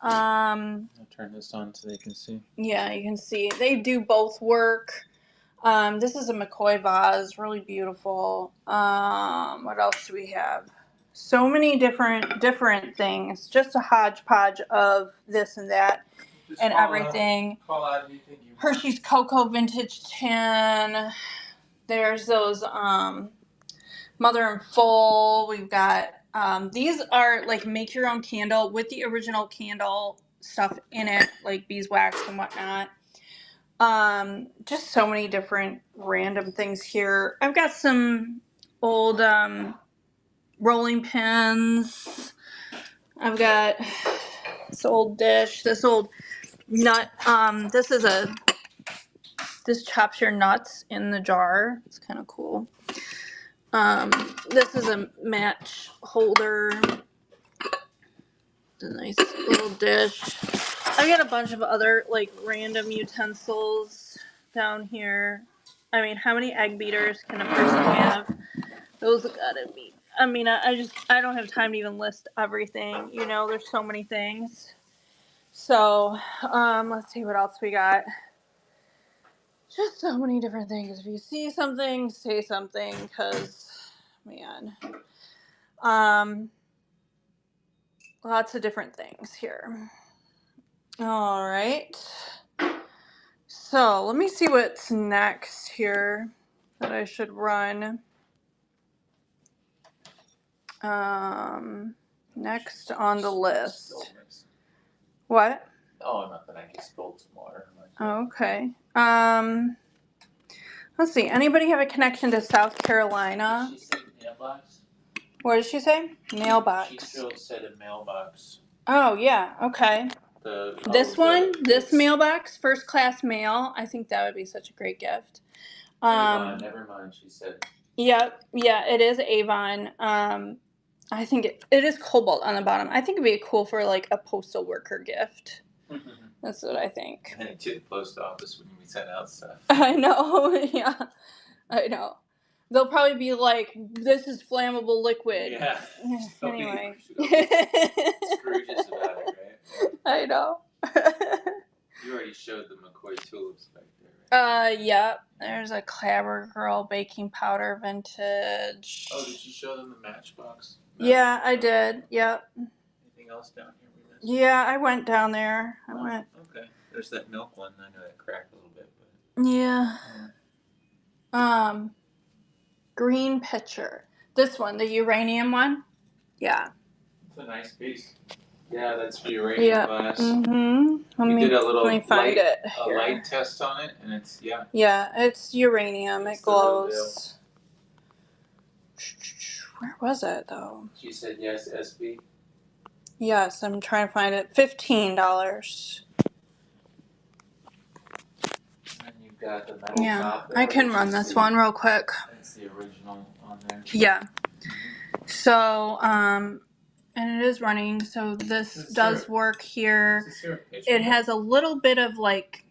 I'll turn this on so they can see. Yeah, you can see they do both work. This is a McCoy vase, really beautiful. What else do we have? So many different things. Just a hodgepodge of this and that Just and call everything. Call out anything you want. Hershey's Cocoa Vintage Tin. There's those Mother and Full. We've got these are like make your own candle with the original candle stuff in it, like beeswax and whatnot. Just so many different random things here. I've got some old rolling pins. I've got this old dish, this old nut. This chops your nuts in the jar. It's kind of cool. This is a match holder. It's a nice little dish. I've got a bunch of other like random utensils down here. I mean, how many egg beaters can a person have? Those gotta be. I mean, I don't have time to even list everything. There's so many things. So, let's see what else we got. Just so many different things. If you see something, say something, because, man. Lots of different things here. All right. So let me see what's next here that I should run. Next on the list. What? Oh, nothing. I just spilled some water. Okay. Let's see. Anybody have a connection to South Carolina? She said mailbox. What did she say? Mailbox. She still said a mailbox. Oh, yeah. Okay. This mailbox, first class mail. I think that would be such a great gift. Avon, never mind. She said. Yep. Yeah, it is Avon. I think it is cobalt on the bottom. I think it'd be cool for like a postal worker gift. That's what I think. And to the post office when we send out stuff. I know. Yeah. I know. They'll probably be like, "This is flammable liquid." Yeah. Anyway. Scrooge's about it, right? I know. You already showed the McCoy tulips back there, right? Yep. There's a Clabber Girl baking powder vintage. Oh, did you show them the Matchbox? Yeah, I did. Yep. Anything else down here we missed? Yeah, I went down there. Okay. There's that milk one. I know that cracked a little bit, but. Yeah. Green pitcher. This one, the uranium one. Yeah. It's a nice piece. Yeah, that's for uranium glass. Mm-hmm. We did a little let me find it here. light test on it, and it's Yeah, it's uranium. It's it glows. Where was it though? She said yes, SB. Yes, I'm trying to find it. $15. And you've got the metal Yeah, top there, I can which run is this the- one real quick. That's the original on there. Yeah. So, and it is running. So this It's does syrup. work here. It's a syrup picture. It has a little bit of like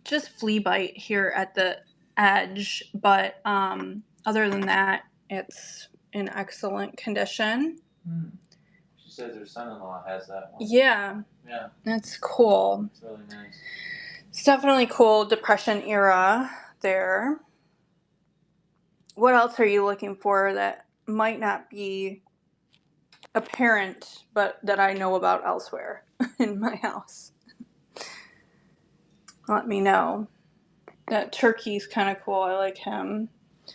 just flea bite here at the edge, but other than that, it's in excellent condition. She says her son-in-law has that one. Yeah, Yeah, it's cool. it's really nice. It's definitely cool Depression era there. What else are you looking for that might not be apparent, but that I know about elsewhere in my house? Let me know. That turkey's kind of cool. I like him.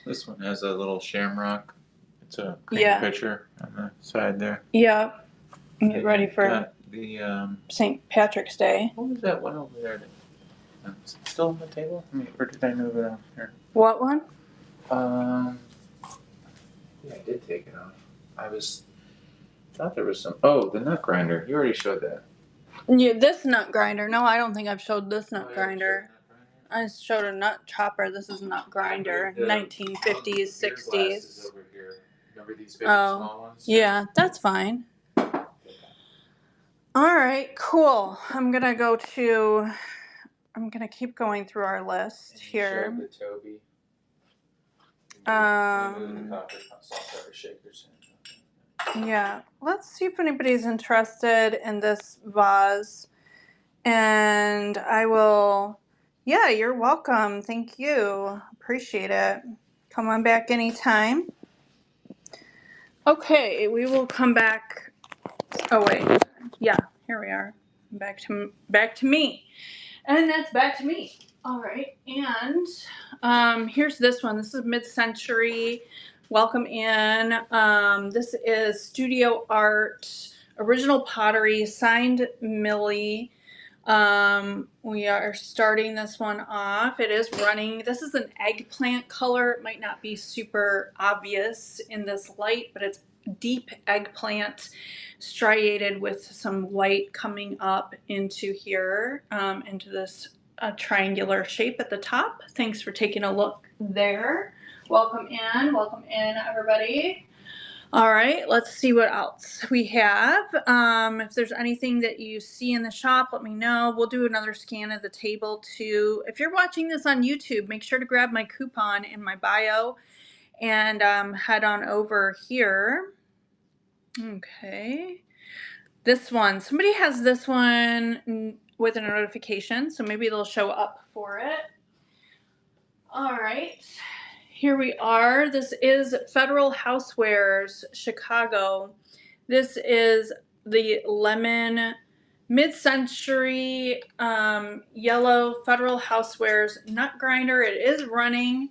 This one has a little shamrock. It's a creamy Yeah. picture on the side there. Yeah. Get ready for Got the St. Patrick's Day. what was that one over there? Is it still on the table? Or did I move it off here? What one? Yeah, I did take it off. Thought there was some. Oh, the nut grinder. You already showed that. Yeah, this nut grinder. No, I don't think I've showed this nut Oh, you grinder. I showed a nut chopper. This is a nut grinder. The 1950s, beer 60s. glasses over here. Remember these big Oh, small ones? Yeah, that's fine. All right, cool. I'm gonna keep going through our list And you here. showed the Toby. Um, The copper saucer shakers. Yeah, let's see if anybody's interested in this vase. And I will, yeah, you're welcome. Thank you. Appreciate it. Come on back anytime. Okay, we will come back. Oh, wait. Yeah, here we are. Back to me. And that's back to me. All right, and here's this one. This is mid-century. Welcome in. This is studio art, original pottery, signed Millie. We are starting this one off. It is running. This is an eggplant color. It might not be super obvious in this light, but it's deep eggplant striated with some white coming up into here, into this triangular shape at the top. Thanks for taking a look there. Welcome in everybody. All right, let's see what else we have. If there's anything that you see in the shop, let me know. We'll do another scan of the table too. If you're watching this on YouTube, make sure to grab my coupon in my bio and head on over here. Okay. This one, somebody has this one with a notification, so maybe they'll show up for it. All right. Here we are. This is Federal Housewares, Chicago. This is the lemon mid-century yellow Federal Housewares nut grinder. It is running.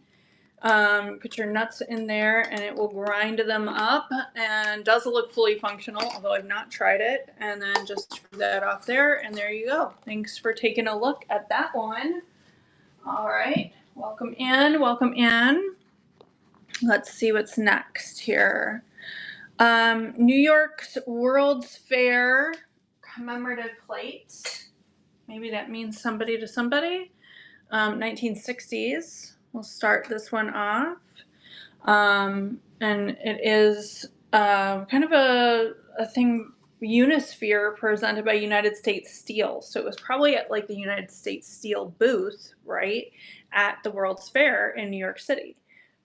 Put your nuts in there and it will grind them up, and does look fully functional, although I've not tried it. And then just screw that off there, and there you go. Thanks for taking a look at that one. All right. Welcome in. Welcome in. Let's see what's next here. New York's World's Fair commemorative plates. Maybe that means somebody to somebody. 1960s. We'll start this one off. And it is kind of a thing, Unisphere, presented by United States Steel. So it was probably at like the United States Steel booth, right, at the World's Fair in New York City.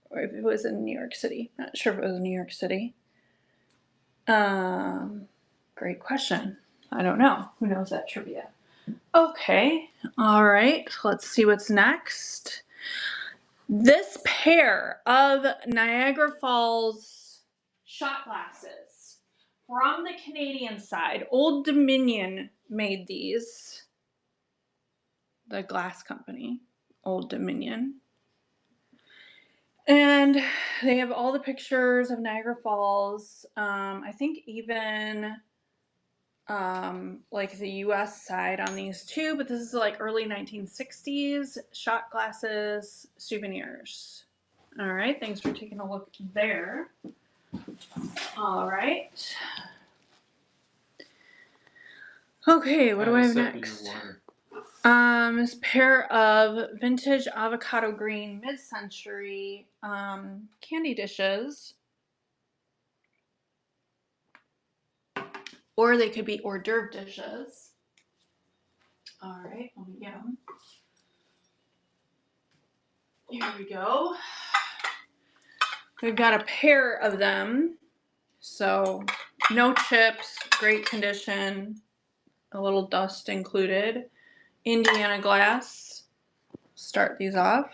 Or if it was in New York City. Not sure if it was in New York City. Great question. I don't know. Who knows that trivia? Okay. All right. Let's see what's next. This pair of Niagara Falls shot glasses from the Canadian side. Old Dominion made these. The glass company, Old Dominion. And they have all the pictures of Niagara Falls. I think even like the US side on these too, but this is like early 1960s shot glasses souvenirs. All right, thanks for taking a look there. All right. Okay, what do I have next? This pair of vintage avocado green mid-century candy dishes, or they could be hors d'oeuvre dishes. All right, let me get them. Here we go. We've got a pair of them, so no chips, great condition, a little dust included. Indiana glass. Start these off.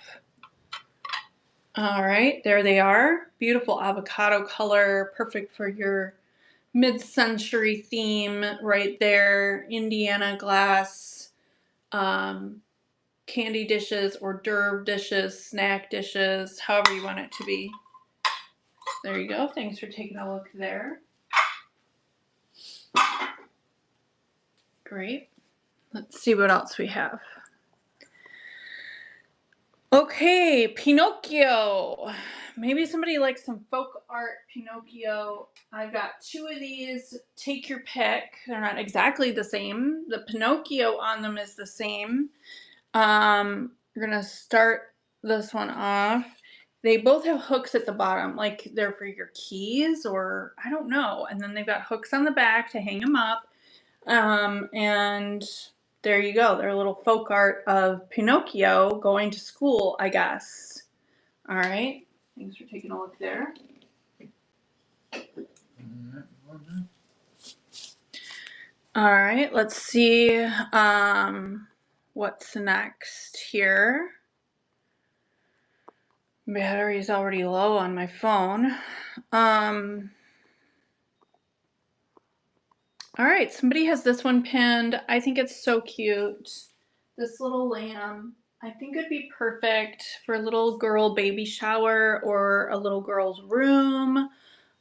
All right, there they are. Beautiful avocado color, perfect for your mid-century theme right there. Indiana glass, candy dishes, hors d'oeuvre dishes, snack dishes, however you want it to be. There you go. Thanks for taking a look there. Great. Let's see what else we have. Okay, Pinocchio. Maybe somebody likes some folk art Pinocchio. I've got two of these. Take your pick. They're not exactly the same. The Pinocchio on them is the same. We're gonna start this one off. They both have hooks at the bottom, like they're for your keys or I don't know. And then they've got hooks on the back to hang them up. And there you go. They're a little folk art of Pinocchio going to school, I guess. All right. Thanks for taking a look there. All right. Let's see what's next here. Battery's already low on my phone. All right, somebody has this one pinned. I think it's so cute. This little lamb. I think it'd be perfect for a little girl baby shower or a little girl's room,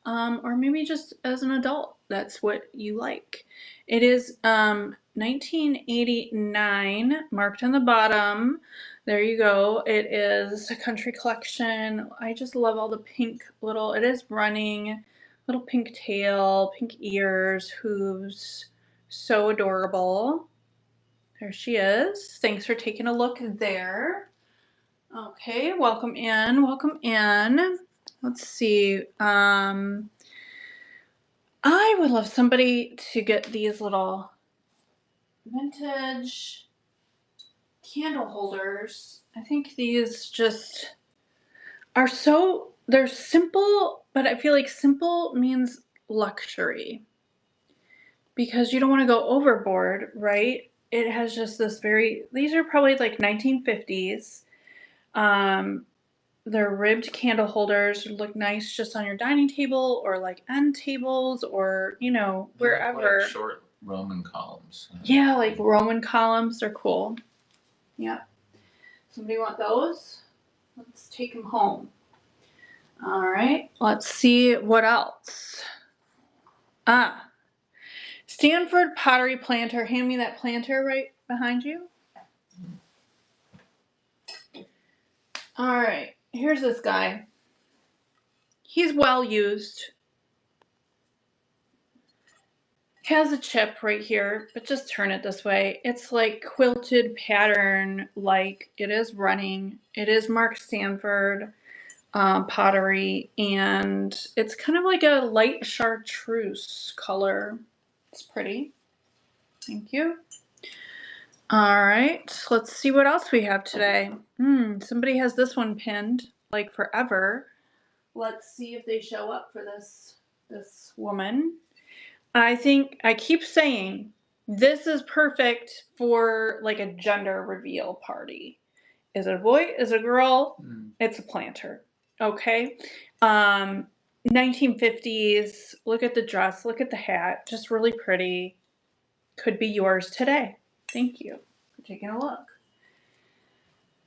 or maybe just as an adult. That's what you like. It is 1989, marked on the bottom. There you go. It is a country collection. I just love all the pink little, it is running. Little pink tail, pink ears, hooves. So adorable. There she is. Thanks for taking a look there. Okay, welcome in, welcome in. Let's see. I would love somebody to get these little vintage candle holders. I think these just are so, they're simple, but I feel like simple means luxury because you don't want to go overboard, right? It has just this these are probably like 1950s. They're ribbed candle holders, look nice just on your dining table or like end tables or, wherever. Like short Roman columns. Yeah, like Roman columns are cool. Yeah. Somebody want those? Let's take them home. All right, let's see what else. Stanford pottery planter. Hand me that planter right behind you. All right, here's this guy. He's well used. Has a chip right here, but just turn it this way. It's like quilted pattern, like it is running. It is Mark Stanford pottery, and it's kind of like a light chartreuse color. It's pretty. Thank you. All right, let's see what else we have today. Somebody has this one pinned, like forever. Let's see if they show up for this woman. I keep saying this is perfect for like a gender reveal party. Is it a boy? Is it a girl? It's a planter. Okay. 1950s. Look at the dress. Look at the hat. Just really pretty. Could be yours today. Thank you for taking a look.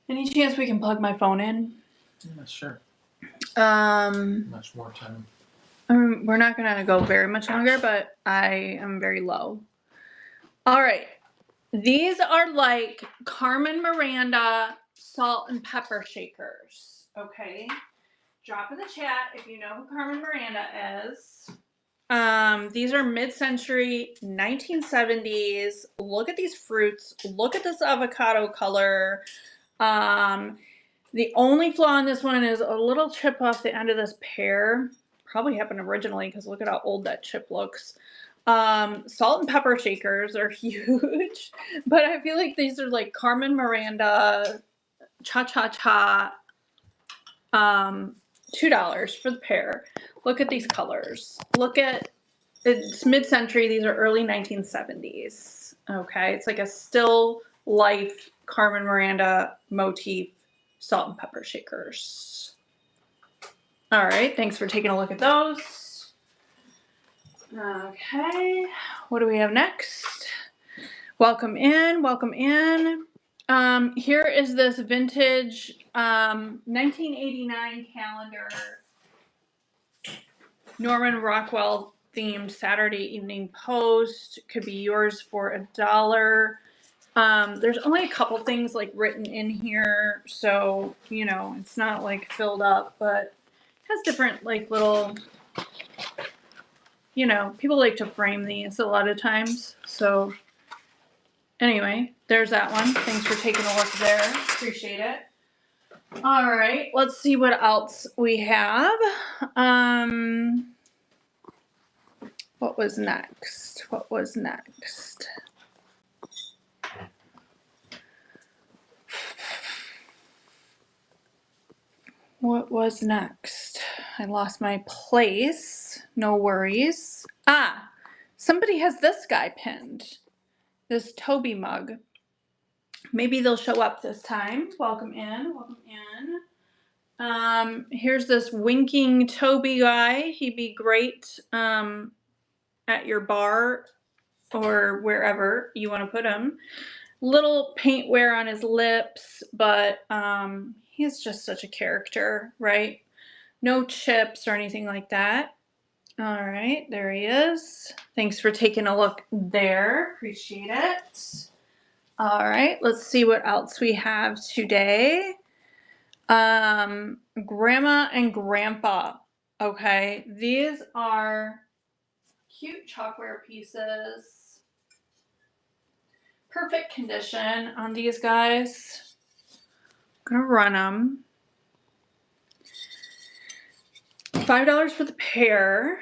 Any chance we can plug my phone in? Yeah, sure. Much more time. We're not going to go very much longer, but I am very low. All right. These are like Carmen Miranda salt and pepper shakers. Okay. Drop in the chat if you know who Carmen Miranda is. These are mid-century 1970s. Look at these fruits. Look at this avocado color. The only flaw in this one is a little chip off the end of this pear. Probably happened originally because look at how old that chip looks. Salt and pepper shakers are huge, but I feel like these are like Carmen Miranda, Cha Cha Cha. $2 for the pear. Look at these colors. Look at, it's mid-century. These are early 1970s. Okay, it's like a still life Carmen Miranda motif, salt and pepper shakers. All right, thanks for taking a look at those. Okay, what do we have next? Welcome in, welcome in. Here is this vintage 1989 calendar, Norman Rockwell themed Saturday Evening Post. Could be yours for $1. There's only a couple things like written in here, so you know it's not like filled up, but it has different like little, you know, people like to frame these a lot of times. So anyway, there's that one. Thanks for taking a look there. Appreciate it. All right, let's see what else we have. What was next? What was next? What was next? I lost my place. No worries. Ah, somebody has this guy pinned. This Toby mug. Maybe they'll show up this time. Welcome in. Welcome in. Here's this winking Toby guy. He'd be great at your bar or wherever you want to put him. Little paint wear on his lips, but he's just such a character, right? No chips or anything like that. All right, there he is. Thanks for taking a look there. Appreciate it. All right, let's see what else we have today. Grandma and Grandpa. Okay, these are cute chalkware pieces. Perfect condition on these guys. I'm gonna run them. $5 for the pair.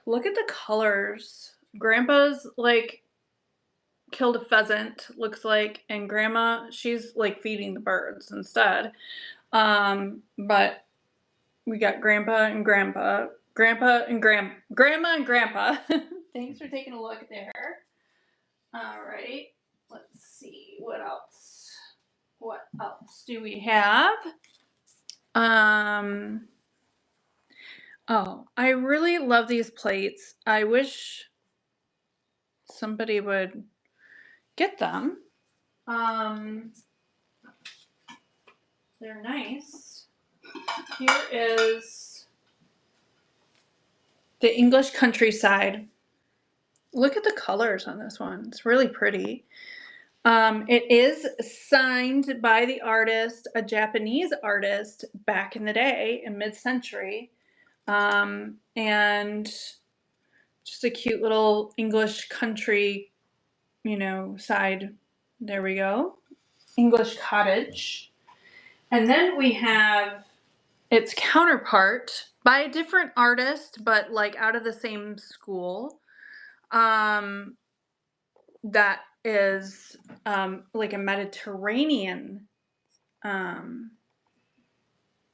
Look at the colors. Grandpa's like killed a pheasant, looks like, and Grandma, she's like feeding the birds instead. But we got Grandpa and Grandpa, Grandma and Grandpa. Thanks for taking a look there. All right, let's see what else. What else do we have? Oh, I really love these plates. I wish somebody would get them. They're nice. Here is the English countryside. Look at the colors on this one. It's really pretty. It is signed by the artist, a Japanese artist back in the day in mid-century. And just a cute little English country, you know, side. There we go. English cottage. And then we have its counterpart by a different artist, but like out of the same school. That is like a Mediterranean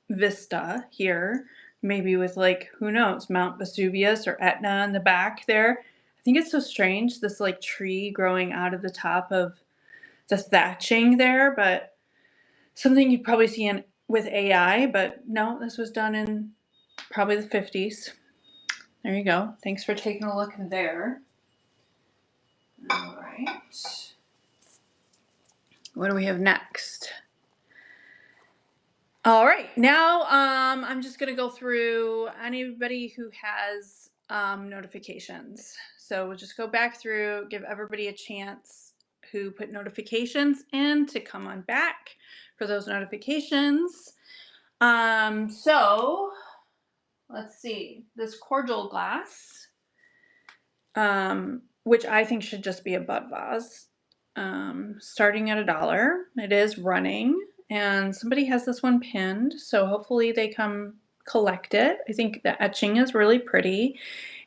vista here, maybe with like, who knows, Mount Vesuvius or Etna in the back there. I think it's so strange, this like tree growing out of the top of the thatching there, but something you'd probably see in with AI, but no, this was done in probably the 50s. There you go. Thanks for taking a look there. All right. What do we have next? All right, now I'm just gonna go through anybody who has notifications. So we'll just go back through, give everybody a chance who put notifications in to come on back for those notifications. So let's see, this cordial glass which I think should just be a bud vase. Starting at $1. It is running, and somebody has this one pinned, so hopefully they come collect it. I think the etching is really pretty.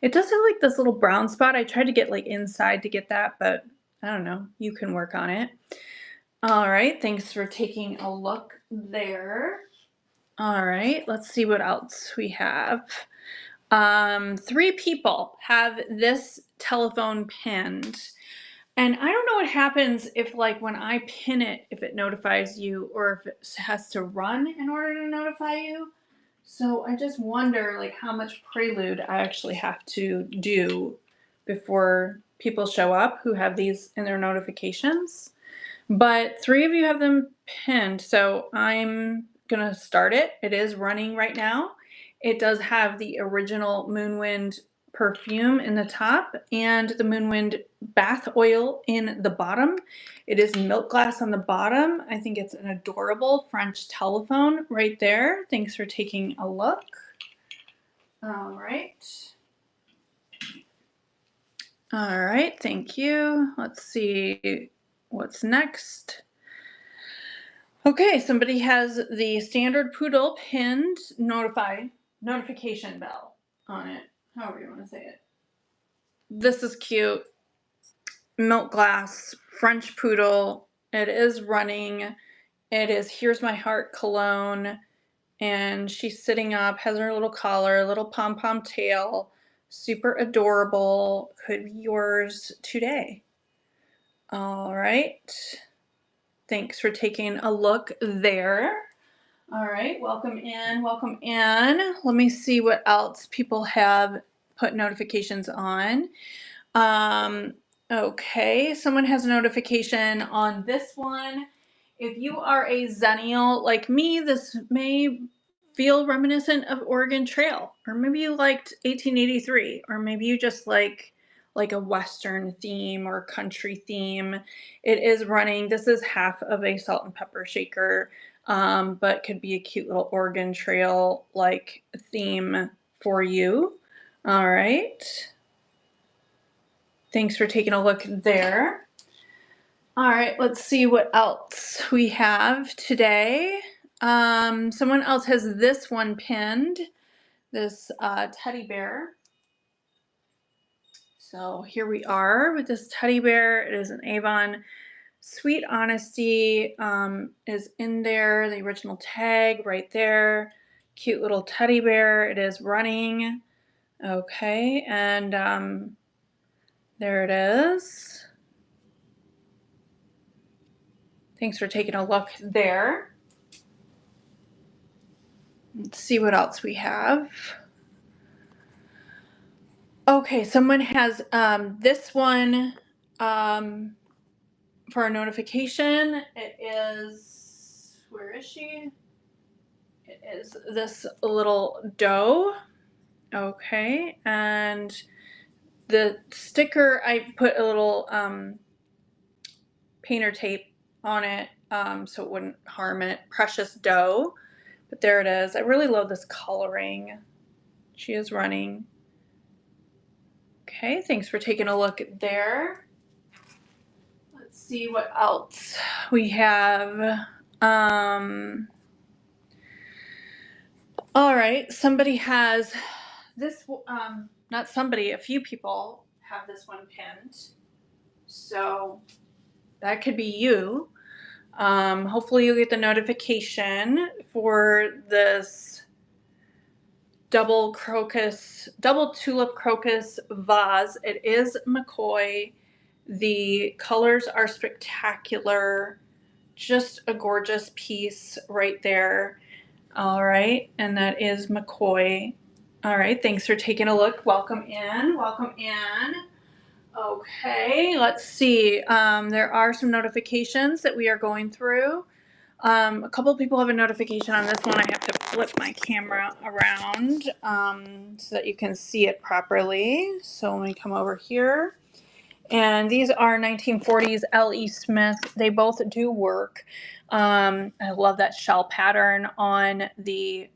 It does have like this little brown spot. I tried to get like inside to get that, but I don't know. You can work on it. All right, thanks for taking a look there. All right, let's see what else we have. 3 people have this telephone pinned. And I don't know what happens if, like, when I pin it, if it notifies you or if it has to run in order to notify you. So I just wonder, like, how much prelude I actually have to do before people show up who have these in their notifications. But 3 of you have them pinned, so I'm gonna start it. It is running right now. It does have the original Moonwind perfume in the top and the Moonwind bath oil in the bottom. It is milk glass on the bottom. I think it's an adorable French telephone right there. Thanks for taking a look. All right. All right, thank you. Let's see what's next. Okay, somebody has the standard poodle pinned notification bell on it, however you want to say it. This is cute. Milk glass, French poodle. It is running. It is Here's My Heart cologne. And she's sitting up, has her little collar, little pom-pom tail. Super adorable. Could be yours today. All right. Thanks for taking a look there. All right, welcome in, welcome in. Let me see what else people have put notifications on. Okay, someone has a notification on this one. If you are a Zennial like me, this may feel reminiscent of Oregon Trail, or maybe you liked 1883, or maybe you just like a Western theme or country theme. It is running. This is half of a salt and pepper shaker, but could be a cute little Oregon Trail like theme for you. All right. Thanks for taking a look there. All right, let's see what else we have today. Someone else has this one pinned, this teddy bear. So here we are with this teddy bear. It is an Avon Sweet Honesty is in there, the original tag right there. Cute little teddy bear. It is running. Okay, and there it is. Thanks for taking a look there. Let's see what else we have. Okay, someone has this one for a notification. It is, where is she? It is this little doe. Okay, and the sticker, I put a little painter tape on it so it wouldn't harm it. Precious doe. But there it is. I really love this coloring. She is running. Okay, thanks for taking a look there. Let's see what else we have. All right, somebody has this, not somebody, a few people have this one pinned. So that could be you. Hopefully you'll get the notification for this double tulip crocus vase. It is McCoy. The colors are spectacular. Just a gorgeous piece right there. All right, and that is McCoy. All right, thanks for taking a look. Welcome in, welcome in. Okay, let's see. There are some notifications that we are going through. A couple of people have a notification on this one. I have to flip my camera around so that you can see it properly. So let me come over here. And these are 1940s L.E. Smith. They both do work. I love that shell pattern on the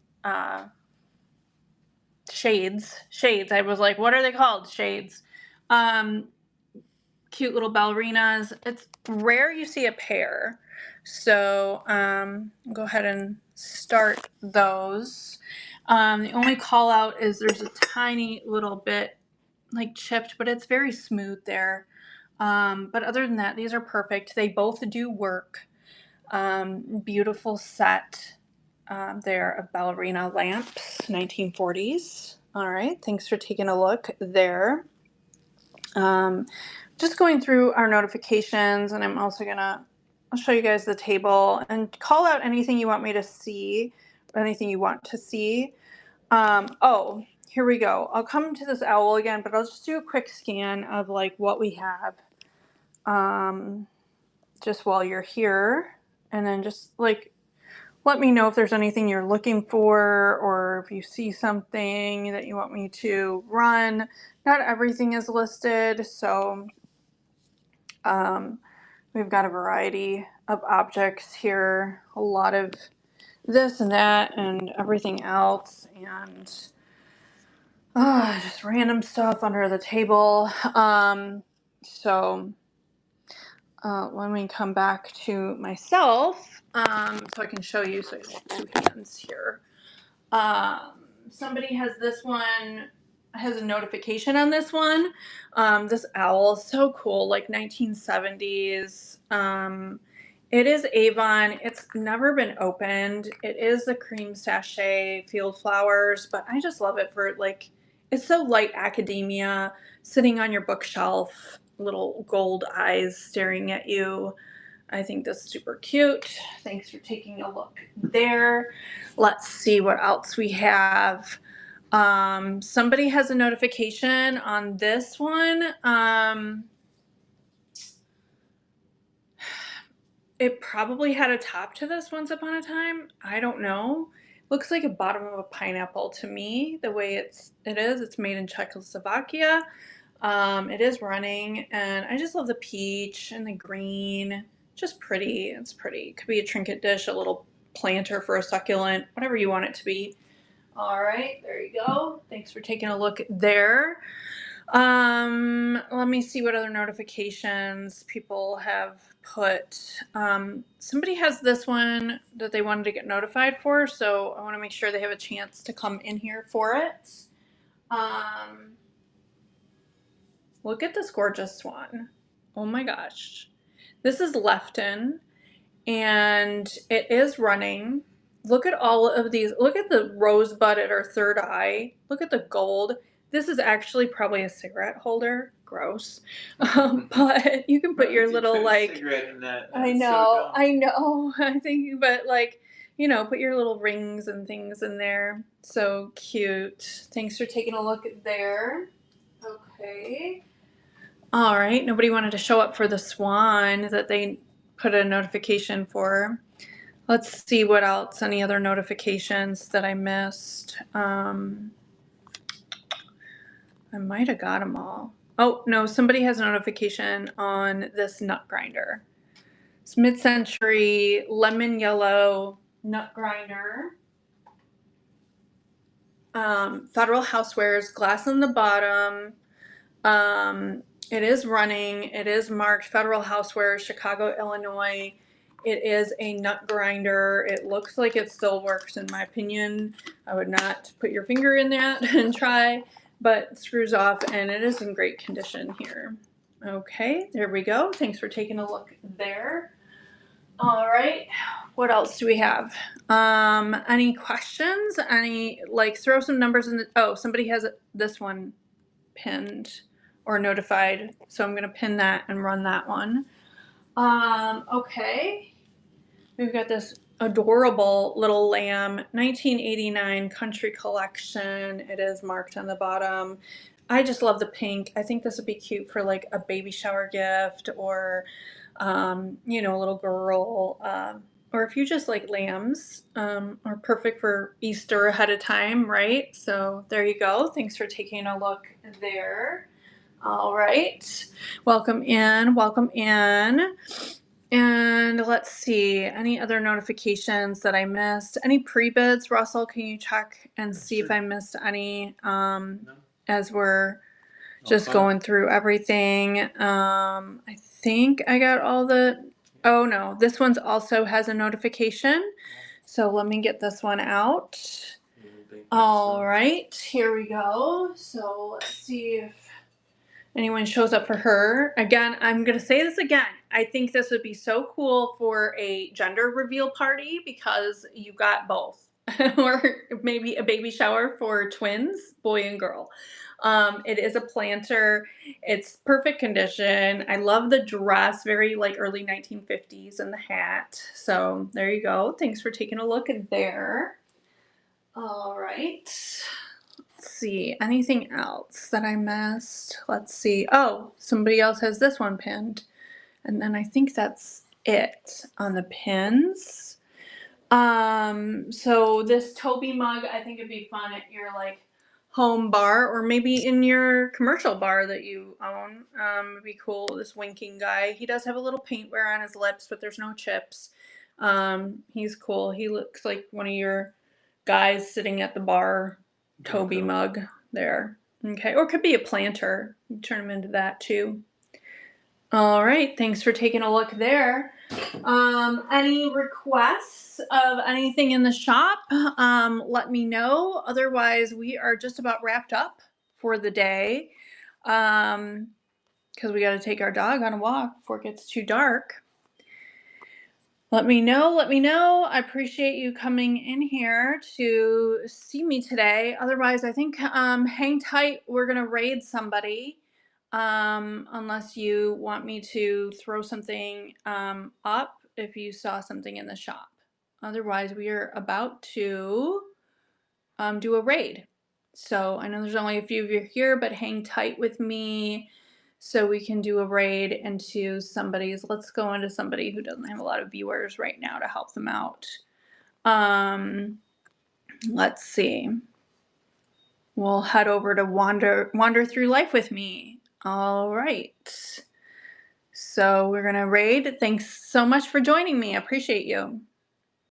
shades. I was like, what are they called? Shades. Cute little ballerinas. It's rare you see a pair. So go ahead and start those. The only call out is there's a tiny little bit like chipped, but it's very smooth there. But other than that, these are perfect. They both do work. Beautiful set there of ballerina lamps, 1940s. All right, thanks for taking a look there. Just going through our notifications, and I'm also I'll show you guys the table and call out anything you want me to see, anything you want to see. Oh, here we go. I'll come to this owl again, but I'll just do a quick scan of like what we have. Just while you're here, and then just like let me know if there's anything you're looking for or if you see something that you want me to run. Not everything is listed, so we've got a variety of objects here, a lot of this and that and everything else, and just random stuff under the table. So let me come back to myself so I can show you. So I have two hands here. Somebody has this one, has a notification on this one. This owl is so cool, like 1970s. It is Avon. It's never been opened. It is the cream sachet field flowers, but I just love it for like, it's so light academia, sitting on your bookshelf, little gold eyes staring at you. I think that's super cute. Thanks for taking a look there. Let's see what else we have. Somebody has a notification on this one. It probably had a top to this once upon a time. I don't know. Looks like a bottom of a pineapple to me, the way it is. It's made in Czechoslovakia. It is running, and I just love the peach and the green. Just pretty. It's pretty. Could be a trinket dish, a little planter for a succulent, whatever you want it to be. All right, there you go. Thanks for taking a look there. Let me see what other notifications people have put. Somebody has this one that they wanted to get notified for, so I want to make sure they have a chance to come in here for it. Look at this gorgeous swan. Oh my gosh. This is Lefton, and it is running. Look at all of these. Look at the rosebud at her third eye. Look at the gold. This is actually probably a cigarette holder. Gross. But you can put your little like. Cigarette in that. I know. I know. I think, but like, you know, put your little rings and things in there. So cute. Thanks for taking a look there. Okay. All right. Nobody wanted to show up for the swan that they put a notification for. Let's see what else. Any other notifications that I missed? I might have got them all. Oh, no. Somebody has a notification on this nut grinder. It's mid-century lemon yellow nut grinder. Federal Housewares, glass on the bottom. It is running. It is marked Federal Housewares, Chicago, Illinois. It is a nut grinder. It looks like it still works in my opinion. I would not put your finger in that and try, but it screws off and it is in great condition here. Okay, there we go. Thanks for taking a look there. All right, what else do we have? Any questions? Any, like, throw some numbers in the, oh, somebody has this one pinned or notified, so I'm gonna pin that and run that one. Okay, we've got this adorable little lamb, 1989 country collection. It is marked on the bottom. I just love the pink. I think this would be cute for like a baby shower gift, or you know, a little girl, or if you just like lambs, are perfect for Easter ahead of time, right? So there you go. Thanks for taking a look there. All right, welcome in, welcome in. And let's see, any other notifications that I missed? Any pre-bids, Russell? Can you check and see if I missed any as we're Just fun. going through everything. I think I got all the, oh no, this one's also has a notification. So let me get this one out. All right, here we go. So let's see if anyone shows up for her. Again, I'm going to say this again. I think this would be so cool for a gender reveal party because you got both. Or maybe a baby shower for twins, boy and girl. It is a planter. It's perfect condition. I love the dress, very like early 1950s, and the hat. So there you go. Thanks for taking a look at there. All right. Let's see. Anything else that I missed? Let's see. Oh, somebody else has this one pinned. And then I think that's it on the pins. So this Toby mug, I think it'd be fun at your like home bar or maybe in your commercial bar that you own. It'd be cool. This winking guy. He does have a little paint wear on his lips, but there's no chips. He's cool. He looks like one of your guys sitting at the bar. Toby mug there. Okay, or it could be a planter. You turn them into that too. All right, thanks for taking a look there. Any requests of anything in the shop? Let me know. Otherwise, we are just about wrapped up for the day. Because we got to take our dog on a walk before it gets too dark. Let me know. I appreciate you coming in here to see me today. Otherwise, I think hang tight. We're going to raid somebody. Unless you want me to throw something up if you saw something in the shop. Otherwise, we are about to do a raid. So I know there's only a few of you here, but hang tight with me so we can do a raid into somebody's. Let's go into somebody who doesn't have a lot of viewers right now to help them out. Let's see. We'll head over to wander through life with me. All right. So we're going to raid. Thanks so much for joining me. I appreciate you.